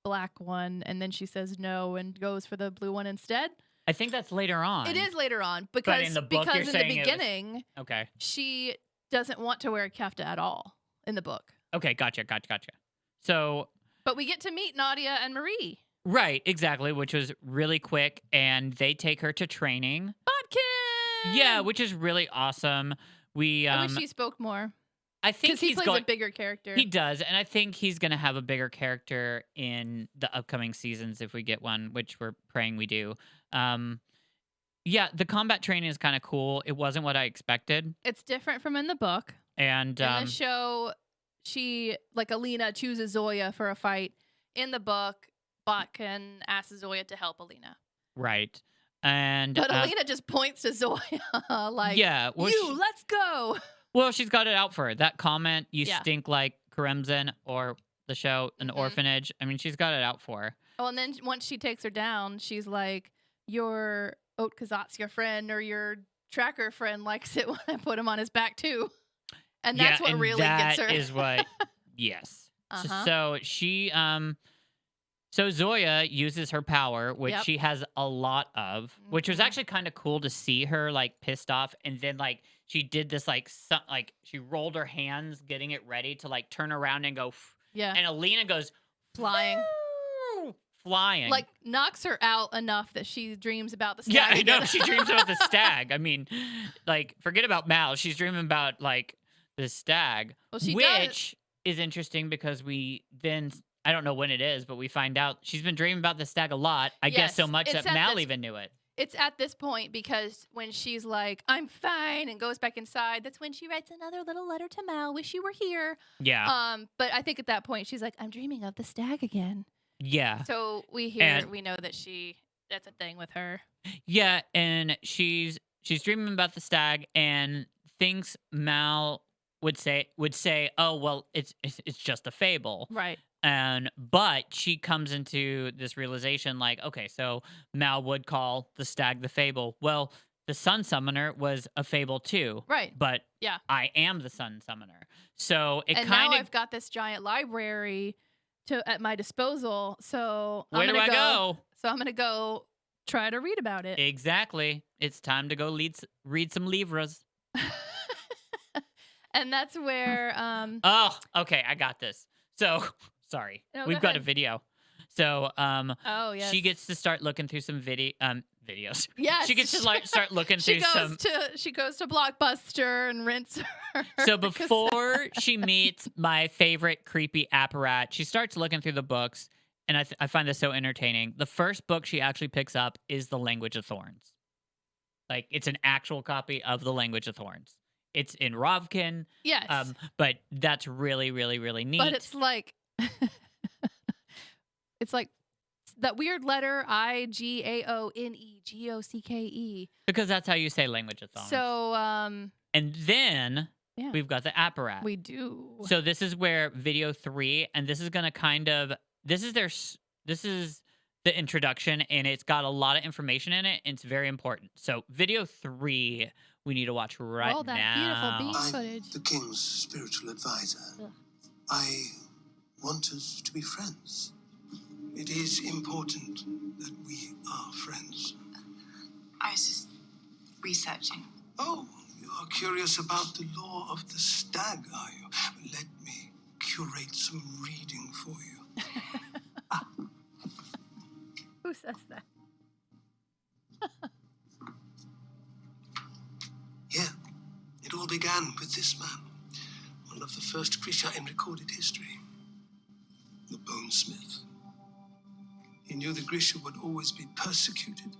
black one, and then she says no and goes for the blue one instead. I think that's later on. It is later on because in the book, you're in the saying it was- beginning Okay. she doesn't want to wear a kefta at all in the book. Okay. Gotcha. So But we get to meet Nadia and Marie. right, exactly, which was really quick, and they take her to training. Bodkin! Yeah, which is really awesome. I wish he spoke more I think because he he's plays going. a bigger character. He does, and I think he's going to have a bigger character in the upcoming seasons if we get one, which we're praying we do. Yeah, the combat training is kind of cool. It wasn't what I expected, It's different from in the book. and In the show, Alina chooses Zoya for a fight. In the book, Botkin asks Zoya to help Alina. right, and But Alina just points to Zoya yeah, well, let's go. well, she's got it out for her. That comment, you Yeah. stink like Karemzin, or the show, an Mhm. orphanage. I mean, she's got it out for her. Oh, and then once she takes her down, she's like, your Oat Kazatska friend or your tracker friend likes it when I put him on his back too. And that's what and really gets her. That is what, yes. Uh-huh. So she So Zoya uses her power, which Yep. she has a lot of, which was Mhm. actually kind of cool to see her like pissed off, and then like she did this like like she rolled her hands, getting it ready to like turn around and go, Yeah. and Alina goes Flying. flying. Like knocks her out enough that she dreams about the stag. Yeah, I know. again. She dreams about the stag. I mean, like, forget about Mal. She's dreaming about like the stag, Well, she does. which is interesting because we then I don't know when it is, but we find out she's been dreaming about the stag a lot. I guess so Yes, much it's that at Mal this- even knew it. It's at this point because when she's like, I'm fine, and goes back inside, that's when she writes another little letter to Mal, wish you were here. Yeah, But I think at that point she's like, I'm dreaming of the stag again. yeah, So we know that that's a thing with her. yeah. And she's dreaming about the stag and thinks Mal would say, oh well, it's just a fable. Right. But she comes into this realization like, okay, so Mal would call the stag the fable. Well, the sun summoner was a fable too. Right. But Yeah. I am the sun summoner. So it And kind now of I've got this giant library at my disposal. So where I'm do gonna I go? So I'm gonna go try to read about it. Exactly. It's time to go read some livres. And that's where Oh, okay, I got this. So sorry. No, We've go got a ahead. video. So oh yes. she gets to start looking through some videos. Yes. She gets to like start looking through some She goes to Blockbuster and rents her. So cassette. before she meets my favorite creepy apparat, she starts looking through the books, and I find this so entertaining. The first book she actually picks up is The Language of Thorns. Like, it's an actual copy of The Language of Thorns. It's in Rovkin, Yes. but that's really, really, really neat. But it's like it's like that weird letter IGAONEGOCKE. because that's how you say Language of Thorns. So and then yeah. we've got the apparat. We do. So this is where video 3, and this is going to kind of this is the introduction, and it's got a lot of information in it, and it's very important. So video 3 we need to watch right All that now. beautiful beach I'm footage. the king's spiritual advisor. Ugh. I want us to be friends. It is important that we are friends. I was just researching. Oh, you are curious about the law of the stag, are you? Let me curate some reading for you. Who says that? Here, it all began with this man, one of the first Grisha in recorded history, the bonesmith. He knew the Grisha would always be persecuted,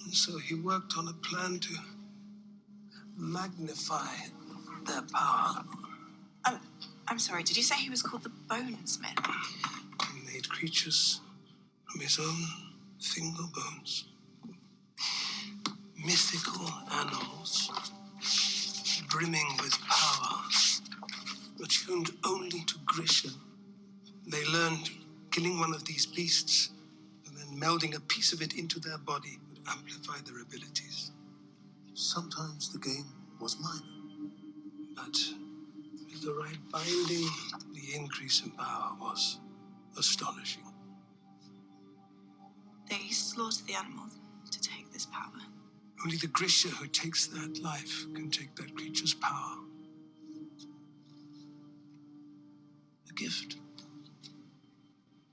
and so he worked on a plan to magnify their power. I'm sorry, did you say he was called the Bonesmith? He made creatures from his own finger bones. Mythical animals, brimming with power, attuned only to Grisha. They learned killing one of these beasts and then melding a piece of it into their body would amplify their abilities. Sometimes the game was minor, but with the right binding, the increase in power was astonishing. They slaughter the animals to take this power. Only the Grisha who takes that life can take that creature's power. A gift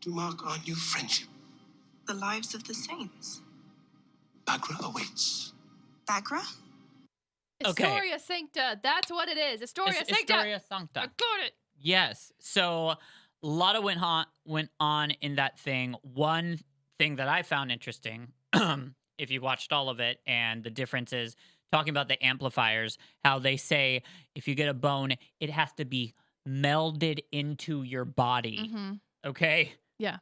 to mark our new friendship. The lives of the saints. Bagra awaits. Bagra? Okay. Historia Sancta. That's what it is. Historia It's Sancta. Historia I Sancta. got it. Yes. So a lot of went on in that thing. One thing that I found interesting, if you watched all of it, and the difference is talking about the amplifiers, how they say if you get a bone, it has to be melded into your body. Mm-hmm. Okay? Yeah.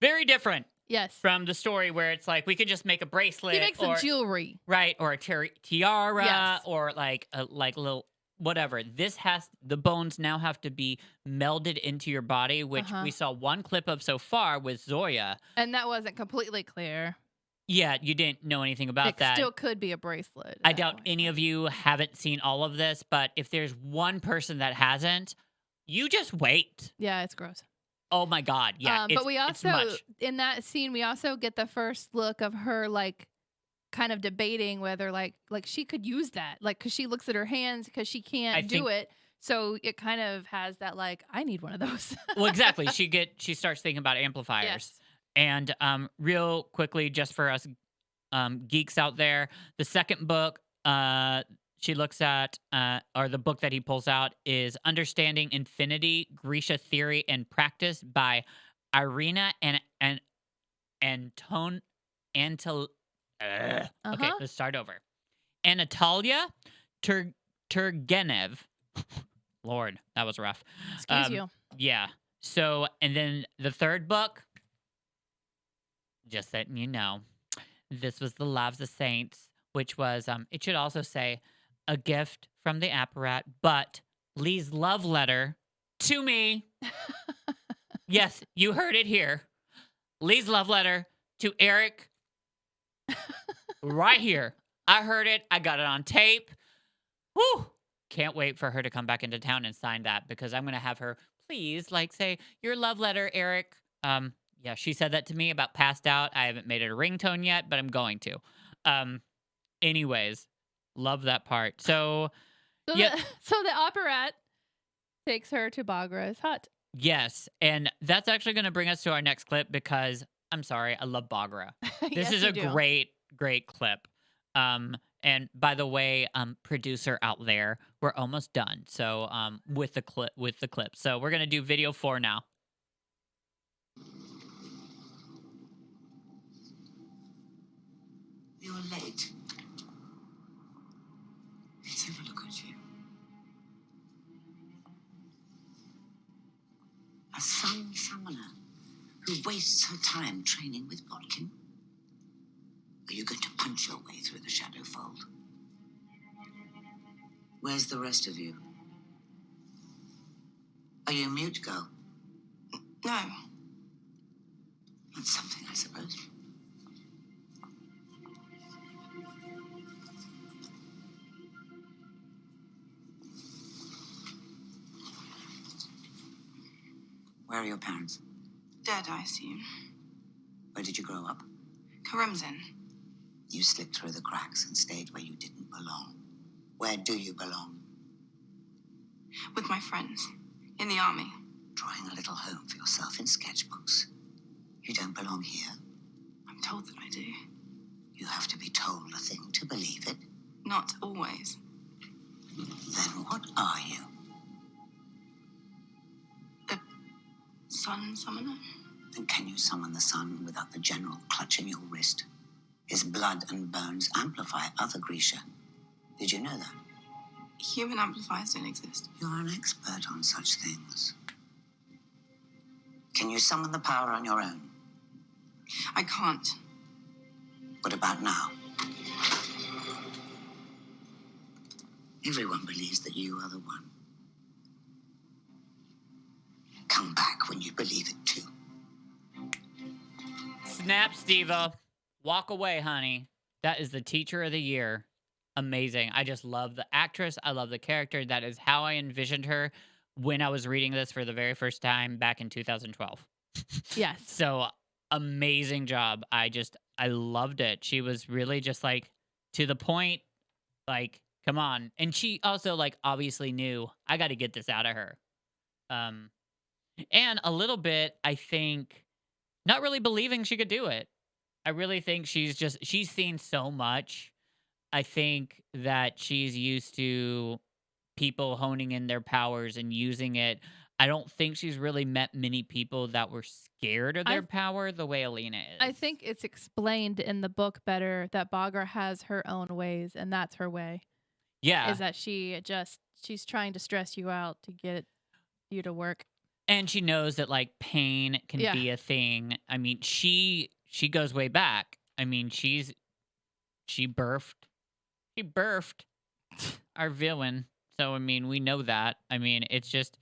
Very different Yes. from the story where it's like we could just make a bracelet He makes some or jewelry. right, or a tiara, Yes. or like a little whatever. The bones now have to be melded into your body, which Uh-huh. we saw one clip of so far with Zoya. And that wasn't completely clear. Yeah, you didn't know anything about It that. still could be a bracelet. I doubt any of you haven't seen all of this, but if there's one person that hasn't, you just wait. Yeah, it's gross. Oh my God. Yeah. But we it's also, much. in that scene, we also get the first look of her like kind of debating whether like she could use that, like, because she looks at her hands because she I can't think do it. So it kind of has that like, I need one of those. Well, exactly. She starts thinking about amplifiers. Yes. And real quickly, just for us geeks out there, the second book she looks at, or the book that he pulls out, is Understanding Infinity: Grisha Theory and Practice by Irina and Anton Antal. Okay, Uh-huh. let's start over. Anatolia Turgenev. Lord, that was rough. Excuse you. Yeah. So, and then the third book, just letting you know, this was The Lives of Saints, which was, it should also say, a gift from the apparat, but Lee's love letter to me. Yes, you heard it here. Lee's love letter to Eric right here. I heard it. I got it on tape. Whew. Can't wait for her to come back into town and sign that, because I'm going to have her please like say your love letter, Eric. Yeah, she said that to me about Passed Out. I haven't made it a ringtone yet, but I'm going to. Anyways, love that part. So, So, yeah, so the operette takes her to Bagra's hut. yes, and that's actually going to bring us to our next clip, because I'm sorry, I love Bagra. This Yes, is you a do. great clip. And by the way, producer out there, we're almost done. So, with the clip. So we're gonna do video 4 now. You're late. Let's have a look at you. A sun summoner who wastes her time training with Bodkin. Are you going to punch your way through the shadow fold? Where's the rest of you? Are you mute, girl? No. That's something, I suppose. Where are your parents? Dead, I assume. Where did you grow up? Karamzin. You slipped through the cracks and stayed where you didn't belong. Where do you belong? With my friends. In the army. Drawing a little home for yourself in sketchbooks. You don't belong here. I'm told that I do. You have to be told a thing to believe it. Not always. Then what are you? The sun summoner? And can you summon the sun without the general clutching your wrist? His blood and bones amplify other Grisha. Did you know that? Human amplifiers don't exist. You're an expert on such things. Can you summon the power on your own? I can't. What about now? Everyone believes that you are the one. Come back when you believe it too. Snap, Steva. Walk away, honey. That is the teacher of the year. Amazing. I just love the actress. I love the character. That is how I envisioned her when I was reading this for the very first time back in 2012. Yes. So amazing job. I loved it. She was really just like to the point, like, come on. And she also like obviously knew I got to get this out of her. And a little bit, I think, not really believing she could do it. I really think she's seen so much. I think that she's used to people honing in their powers and using it. I don't think she's really met many people that were scared of their power the way Alina is. I think it's explained in the book better that Bagra has her own ways, and that's her way. Yeah. Is that she's trying to stress you out to get you to work. And she knows that like pain can be a thing. I mean, she goes way back. I mean, she birthed our villain. So I mean, we know that. I mean, it's just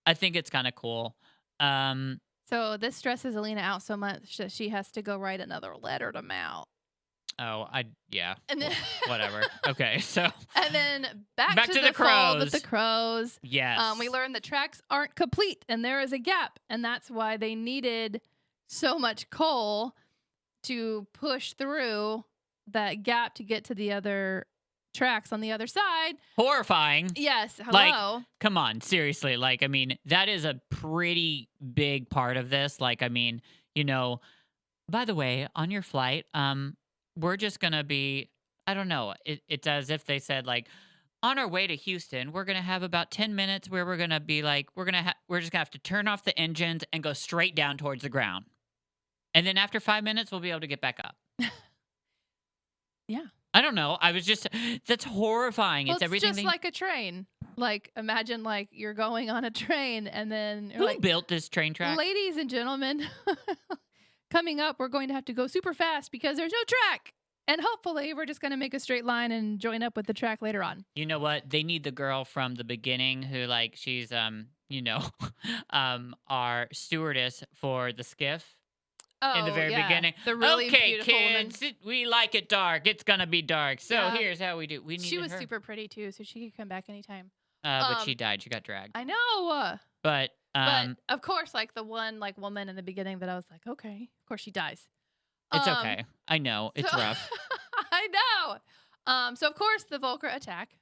I think it's kind of cool. So this stresses Alina out so much that she has to go write another letter to Mal. Yeah. And then Whatever. Okay, so and then back to the the fold with crows. the crows. Yes. We learned the tracks aren't complete and there is a gap, and that's why they needed so much coal to push through that gap to get to the other tracks on the other side. Horrifying. Yes, Like, hello. come on, seriously. Like, I mean, that is a pretty big part of this. Like, I mean, by the way, on your flight, we're just gonna be, I don't know. It's as if they said, like, on our way to Houston, we're gonna have about 10 minutes where we're gonna be like, we're just gonna have to turn off the engines and go straight down towards the ground. And then after 5 minutes, we'll be able to get back up. Yeah. I don't know. That's horrifying. Well, It's it's everything. just like a train. Like, imagine like you're going on a train and then you're Who like, built this train track? ladies and gentlemen, coming up, we're going to have to go super fast because there's no track. And hopefully we're just going to make a straight line and join up with the track later on. You know what? They need the girl from the beginning who, like, she's, our stewardess for the skiff. Oh, In the very beginning. The really okay, beautiful kids, woman. we like it dark. It's going to be dark. So Yeah. here's how we do. We She needed was her. super pretty too, so she could come back anytime. But she died. She got dragged. I know. But of course, like the one like woman in the beginning that I was like, okay, of course she dies. it's okay. I know. It's rough. I know. So of course the Volcra attack.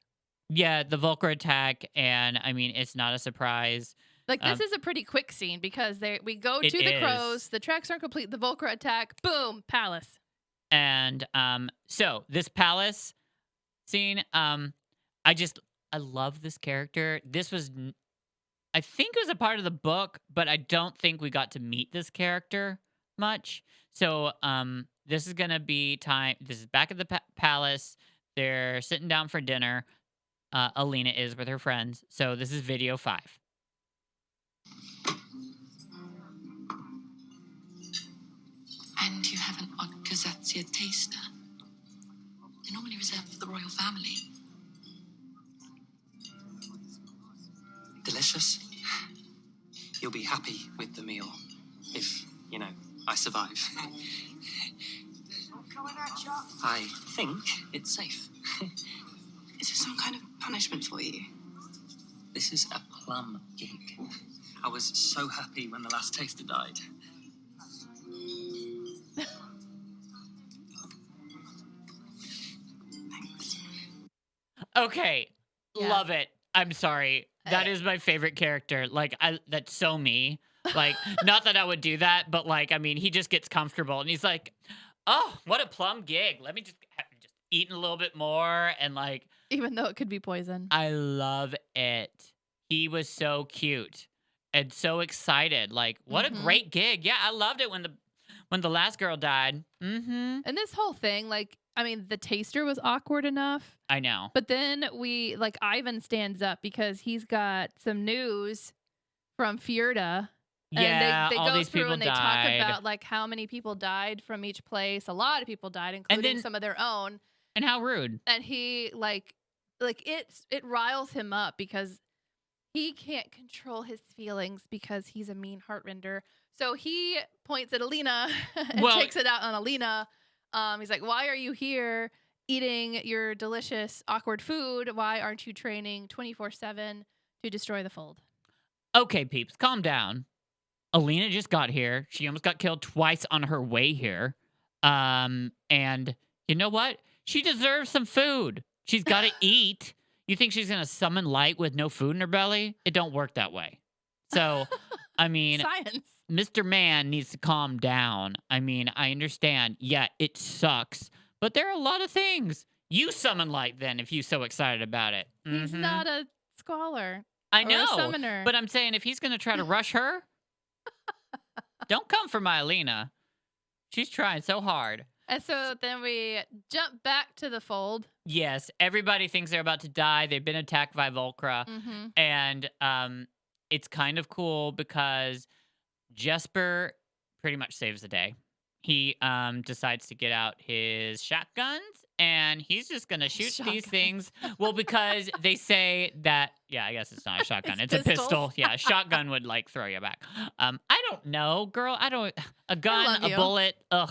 Yeah, the Volker attack. And I mean, it's not a surprise. Like this is a pretty quick scene because we go to the crows, the tracks aren't complete, the Volcra attack, boom, palace. And so this palace scene, I love this character. This was, I think it was a part of the book, but I don't think we got to meet this character much. So this is gonna be time. This is back at the palace. They're sitting down for dinner. Alina is with her friends. So this is video 5. And you have an odd Gazetsia taster. They're normally reserved for the royal family. Delicious. You'll be happy with the meal. If, I survive. I think it's safe. Is this some kind of punishment for you? This is a plum gig. I was so happy when the last taster died. Thanks. Okay, Yeah. love it. I'm sorry. That is my favorite character. Like, that's so me. Like, not that I would do that, but like, I mean, he just gets comfortable and he's like, "Oh, what a plum gig. Let me just eating a little bit more." And like, Even though it could be poison. I love it. He was so cute and so excited. Like, what a great gig. Yeah, I loved it when the last girl died. Mm-hmm. And this whole thing, like, I mean, the taster was awkward enough. I know. But then Ivan stands up because he's got some news from Fjerda. Yeah, And they all go through through and they died. talk about like how many people died from each place. A lot of people died, including then- some of their own. And how rude. And he it riles him up because he can't control his feelings because he's a mean heartrender. So he points at Alina and Well- takes it out on Alina. He's like, "Why are you here eating your delicious, awkward food? Why aren't you training 24/7 to destroy the fold?" Okay, peeps, calm down. Alina just got here. She almost got killed twice on her way here. And you know what? She deserves some food. She's got to eat. You think she's going to summon light with no food in her belly? It don't work that way. So, I mean, Science. Mr. Man needs to calm down. I mean, I understand. Yeah, it sucks. But there are a lot of things. You summon light then if you're so excited about it. He's Mhm. not a scholar. I or a know. summoner. But I'm saying if he's going to try to rush her, don't come for my Alina. She's trying so hard. And so then we jump back to the fold. Yes, everybody thinks they're about to die. They've been attacked by Volcra. Mm-hmm. And it's kind of cool because Jesper pretty much saves the day. He decides to get out his shotguns and he's just going to shoot these things. Well, because they say that, yeah, I guess it's not a shotgun. It's a pistol. Yeah, a shotgun would like throw you back. I don't know, girl. A gun, love a you. bullet. Ugh.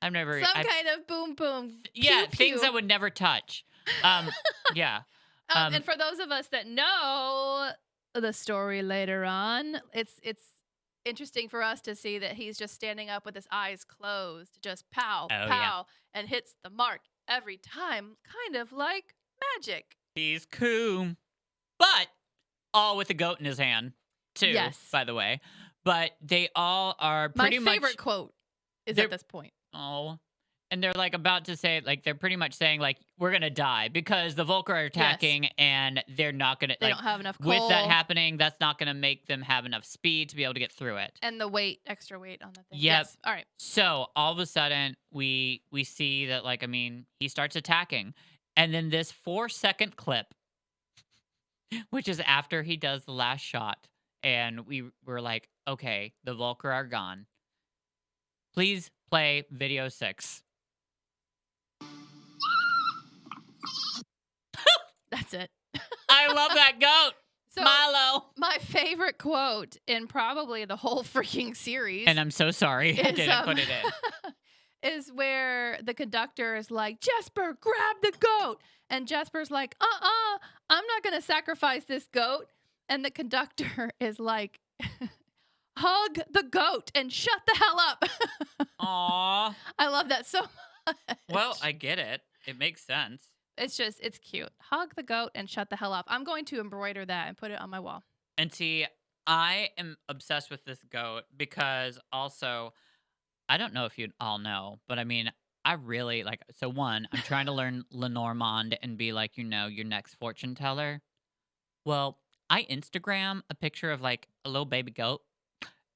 I've never. Some kind of boom boom. Yeah, pew, things pew. I would never touch. Yeah. And for those of us that know the story later on, it's interesting for us to see that he's just standing up with his eyes closed, just pow, Oh, pow, and hits the mark every time, kind of like magic. He's cool. But all with a goat in his hand, too, Yes. by the way. But they all are My pretty much. favorite quote is they're- at this point. Oh. And they're like about to say, like, they're pretty much saying, like, we're going to die because the Volker are attacking and they're not going to. They Like, don't have enough coal. with that happening, that's not going to make them have enough speed to be able to get through it. And the weight, extra weight on the thing. Yep. Yes. All right. So all of a sudden, we see that, like, I mean, he starts attacking. And then this 4-second clip, which is after he does the last shot. And we were like, okay, the Volker are gone. Please play video 6. That's it. I love that goat. So Milo. my favorite quote in probably the whole freaking series. And I'm so sorry I didn't put it in. Is where the conductor is like, Jesper, grab the goat. And Jesper's like, I'm not going to sacrifice this goat. And the conductor is like, hug the goat and shut the hell up. Aw. I love that so much. Well, I get it. It makes sense. It's cute. Hug the goat and shut the hell up. I'm going to embroider that and put it on my wall. And see, I am obsessed with this goat because also, I don't know if you all know, but I mean, I really like, so one, I'm trying to learn Lenormand and be like, you know, your next fortune teller. Well, I Instagram a picture of like a little baby goat,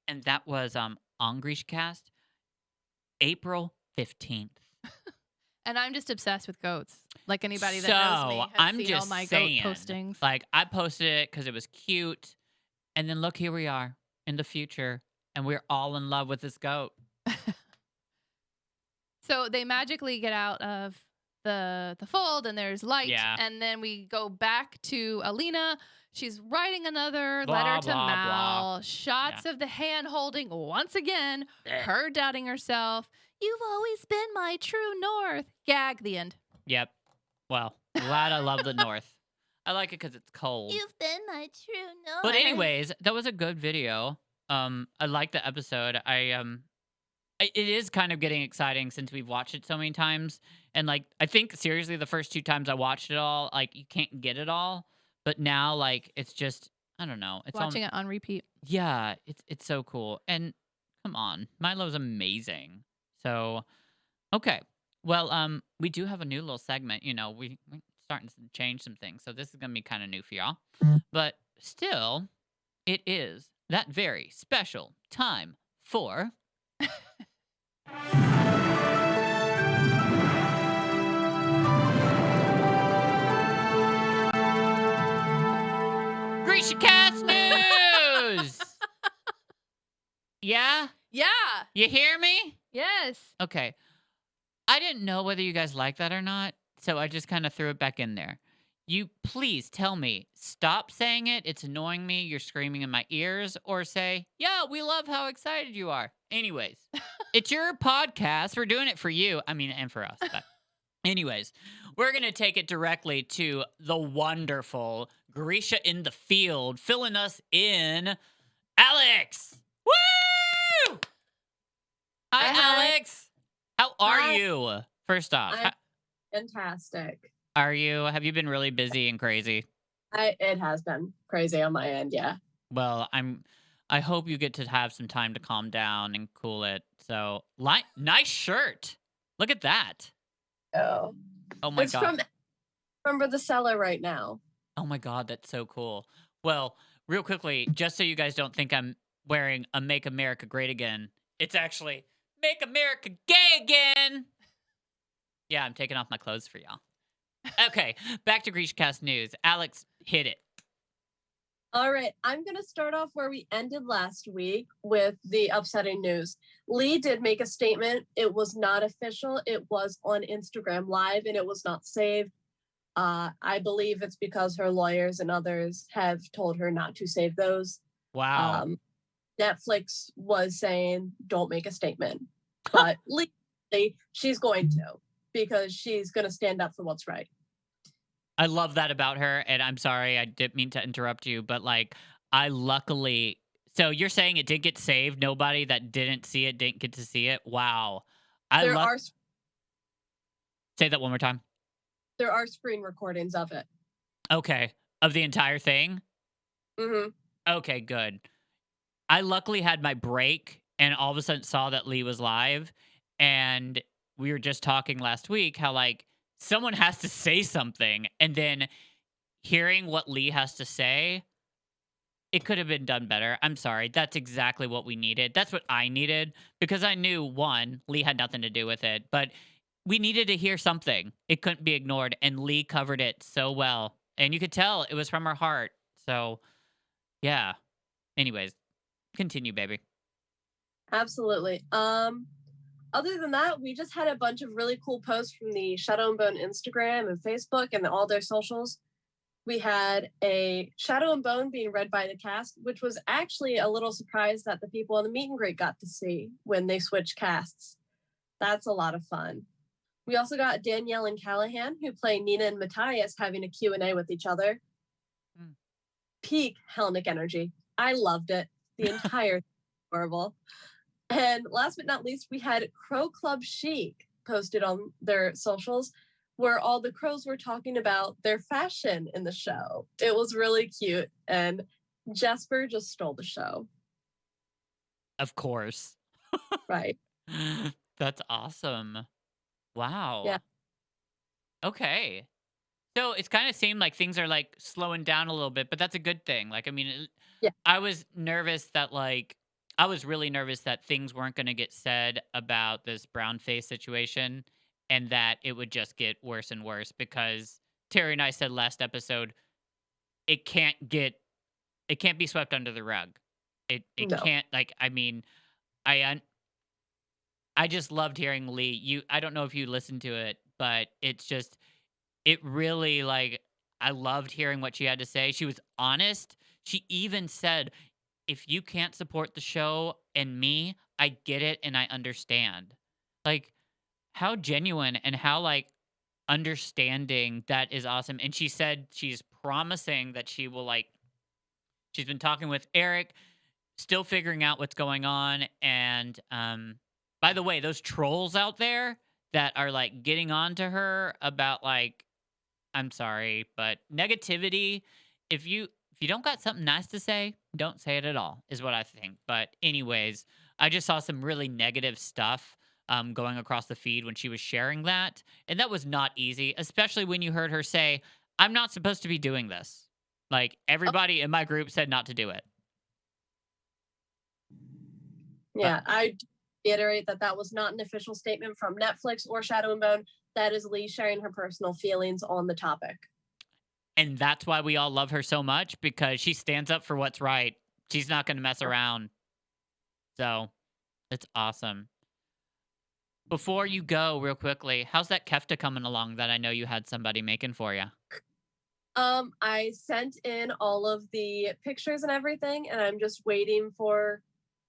and that was on GrishaCast, April 15th. And I'm just obsessed with goats. Like anybody that knows me has I'm seen just all my saying, goat postings. Like, I posted it because it was cute, and then look, here we are in the future, and we're all in love with this goat. So they magically get out of the fold and there's light. Yeah. And then we go back to Alina. She's writing another Blah, letter to blah, Mal. blah. Shots of the hand holding once again. Blech. Her doubting herself. You've always been my true north. Gag, the end. Yep. Well, glad I love the North. I like it because it's cold. You've been my true north. But anyways, that was a good video. I like the episode. It is kind of getting exciting since we've watched it so many times. And like, I think seriously, the first 2 times I watched it all, like, you can't get it all. But now, like, it's just, I don't know. It's Watching it on repeat. Yeah, it's so cool. And come on, Milo's amazing. So, okay. Well, we do have a new little segment. You know, we're starting to change some things. So this is going to be kind of new for y'all. But still, it is that very special time for... GrishaCast news! Yeah? Yeah. You hear me? Yes. Okay. I didn't know whether you guys like that or not, so I just kind of threw it back in there. You please tell me, stop saying it, it's annoying me, you're screaming in my ears, or say, yeah, we love how excited you are. Anyways, it's your podcast. We're doing it for you. I mean, and for us. But anyways, we're going to take it directly to the wonderful Grisha in the field, filling us in, Alex. Woo! Hi, Alex. How are you? First off, I'm fantastic. have you been really busy and crazy? It has been crazy on my end, yeah. Well, I hope you get to have some time to calm down and cool it. So, nice shirt. Look at that. Oh my it's God. from the cellar right now. Oh my God, that's so cool. Well, real quickly, just so you guys don't think I'm wearing a Make America Great Again, it's actually Make America Gay Again. Yeah, I'm taking off my clothes for y'all. Okay, back to GrishaCast news. Alex, hit it. All right, I'm going to start off where we ended last week with the upsetting news. Lee did make a statement. It was not official. It was on Instagram Live, and it was not saved. I believe it's because her lawyers and others have told her not to save those. Wow. Netflix was saying, don't make a statement. But Lee she's going to, because she's going to stand up for what's right. I love that about her, and I'm sorry, I didn't mean to interrupt you, but, like, I luckily so you're saying it did get saved? Nobody that didn't see it didn't get to see it? Wow. I There luck are Say that one more time. there are screen recordings of it. Okay. Of the entire thing? Hmm. Okay, good. I luckily had my break and all of a sudden saw that Lee was live, and we were just talking last week how, like, someone has to say something, and then hearing what Lee has to say, it could have been done better. I'm sorry. That's exactly what we needed. That's what I needed because I knew, one, Lee had nothing to do with it, but we needed to hear something. It couldn't be ignored, and Lee covered it so well. And you could tell it was from her heart. So, yeah. Anyways, continue, baby. Absolutely. Other than that, we just had a bunch of really cool posts from the Shadow and Bone Instagram and Facebook and all their socials. We had a Shadow and Bone being read by the cast, which was actually a little surprise that the people on the meet and greet got to see when they switched casts. That's a lot of fun. We also got Danielle and Callahan, who play Nina and Matthias, having a Q&A with each other. Peak Hellenic energy. I loved it. The entire horrible. And last but not least, we had Crow Club Chic posted on their socials, where all the crows were talking about their fashion in the show. It was really cute, and Jesper just stole the show. Of course. Right. That's awesome. Wow. Yeah. Okay. So it's kind of seemed like things are like slowing down a little bit, but that's a good thing. Like, I mean, Yeah. I was nervous that I was really nervous that things weren't going to get said about this brown face situation and that it would just get worse and worse because Terry and I said last episode, it can't be swept under the rug. It No. can't I mean, I just loved hearing Lee. I don't know if you listened to it, but it really I loved hearing what she had to say. She was honest. She even said, "If you can't support the show and me, I get it and I understand." Like how genuine and how understanding that is awesome. And she said she's promising that she will she's been talking with Eric, still figuring out what's going on. And by the way, those trolls out there that are getting on to her about I'm sorry, but negativity, if you don't got something nice to say, don't say it at all, is what I think. But anyways, I just saw some really negative stuff going across the feed when she was sharing that. And that was not easy, especially when you heard her say, "I'm not supposed to be doing this." Like everybody in my group said not to do it. Yeah, I reiterate that was not an official statement from Netflix or Shadow and Bone. That is Lee sharing her personal feelings on the topic. And that's why we all love her so much, because she stands up for what's right. She's not going to mess around. So it's awesome. Before you go, real quickly, how's that kefta coming along that I know you had somebody making for you? I sent in all of the pictures and everything, and I'm just waiting for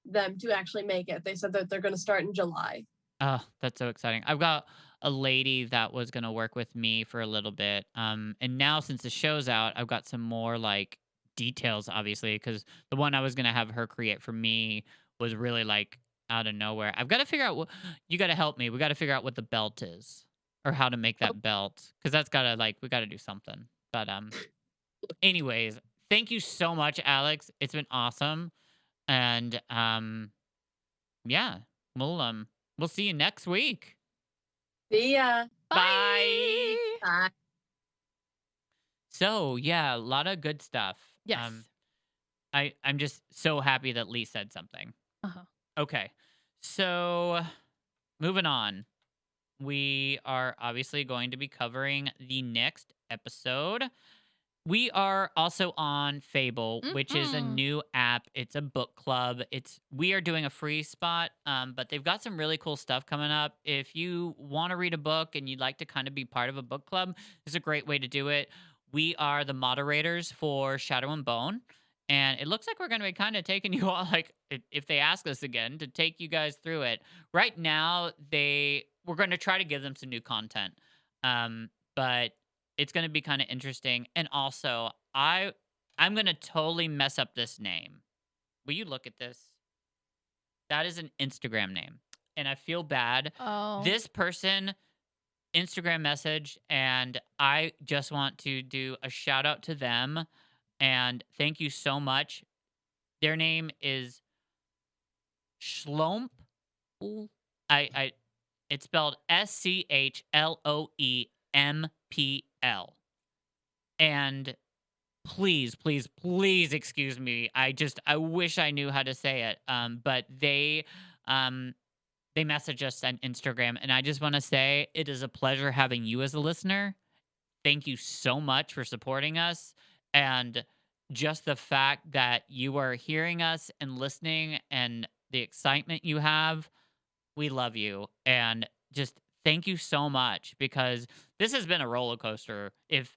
them to actually make it. They said that they're going to start in July. Oh, that's so exciting. I've got a lady that was going to work with me for a little bit. And now since the show's out, I've got some more details, obviously, because the one I was going to have her create for me was really out of nowhere. I've got to figure out what you got to help me. We got to figure out what the belt is or how to make that belt, because that's got to we got to do something. But anyways, thank you so much, Alex. It's been awesome. And yeah, we'll see you next week. See ya. Bye. Bye. So yeah, a lot of good stuff. Yes. I'm just so happy that Lee said something. Uh-huh. Okay. So moving on. We are obviously going to be covering the next episode. We are also on Fable, which is a new app. It's a book club. We are doing a free spot, but they've got some really cool stuff coming up. If you want to read a book and you'd like to kind of be part of a book club, this is a great way to do it. We are the moderators for Shadow and Bone, And it looks like we're going to be kind of taking you all, like, if they ask us again, to take you guys through it. Right now, we're going to try to give them some new content, but it's going to be kind of interesting. And also, I'm going to totally mess up this name. Will you look at this? That is an Instagram name, and I feel bad. Oh. This person Instagram message, and I just want to do a shout out to them and thank you so much. Their name is Schlomp. It's spelled SCHLOEMPL. And please, please, please excuse me. I wish I knew how to say it. But they message us on Instagram, and I just want to say it is a pleasure having you as a listener. Thank you so much for supporting us, and just the fact that you are hearing us and listening and the excitement you have. We love you, and just thank you so much, because this has been a roller coaster. If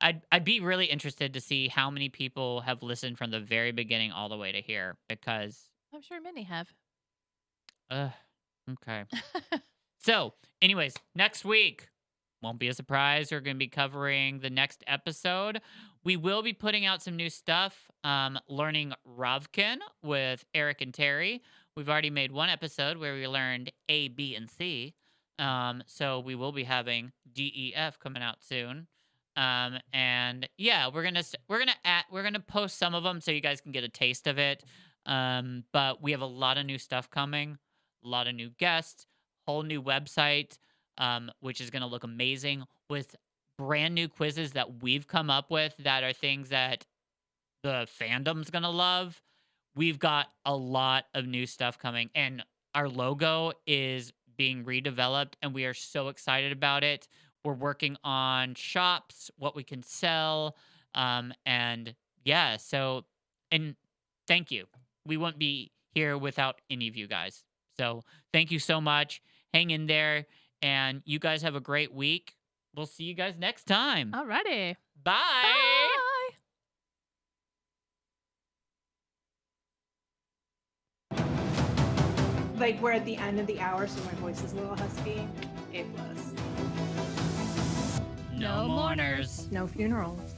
I'd be really interested to see how many people have listened from the very beginning all the way to here, because I'm sure many have. okay. So, anyways, next week won't be a surprise. We're going to be covering the next episode. We will be putting out some new stuff, learning Ravkin with Eric and Terry. We've already made one episode where we learned A, B, and C. So we will be having DEF coming out soon. And yeah, we're gonna post some of them so you guys can get a taste of it. But we have a lot of new stuff coming, a lot of new guests, whole new website, which is gonna look amazing with brand new quizzes that we've come up with that are things that the fandom's gonna love. We've got a lot of new stuff coming, and our logo is being redeveloped, and we are so excited about it. We're working on shops, what we can sell, and yeah. So, and thank you. We wouldn't be here without any of you guys. So thank you so much. Hang in there, and you guys have a great week. We'll see you guys next time. Alrighty. Bye. Bye. Like we're at the end of the hour, so my voice is a little husky. A plus. No mourners. No funerals.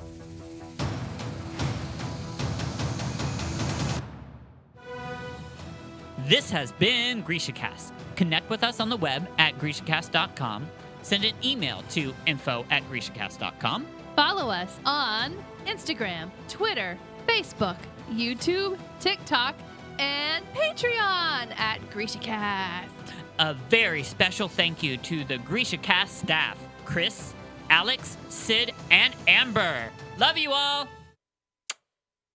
This has been GrishaCast. Connect with us on the web at GrishaCast.com. Send an email to info@GrishaCast.com. Follow us on Instagram, Twitter, Facebook, YouTube, TikTok, and Patreon at GrishaCast. A very special thank you to the GrishaCast staff, Chris, Alex, Sid, and Amber. Love you all.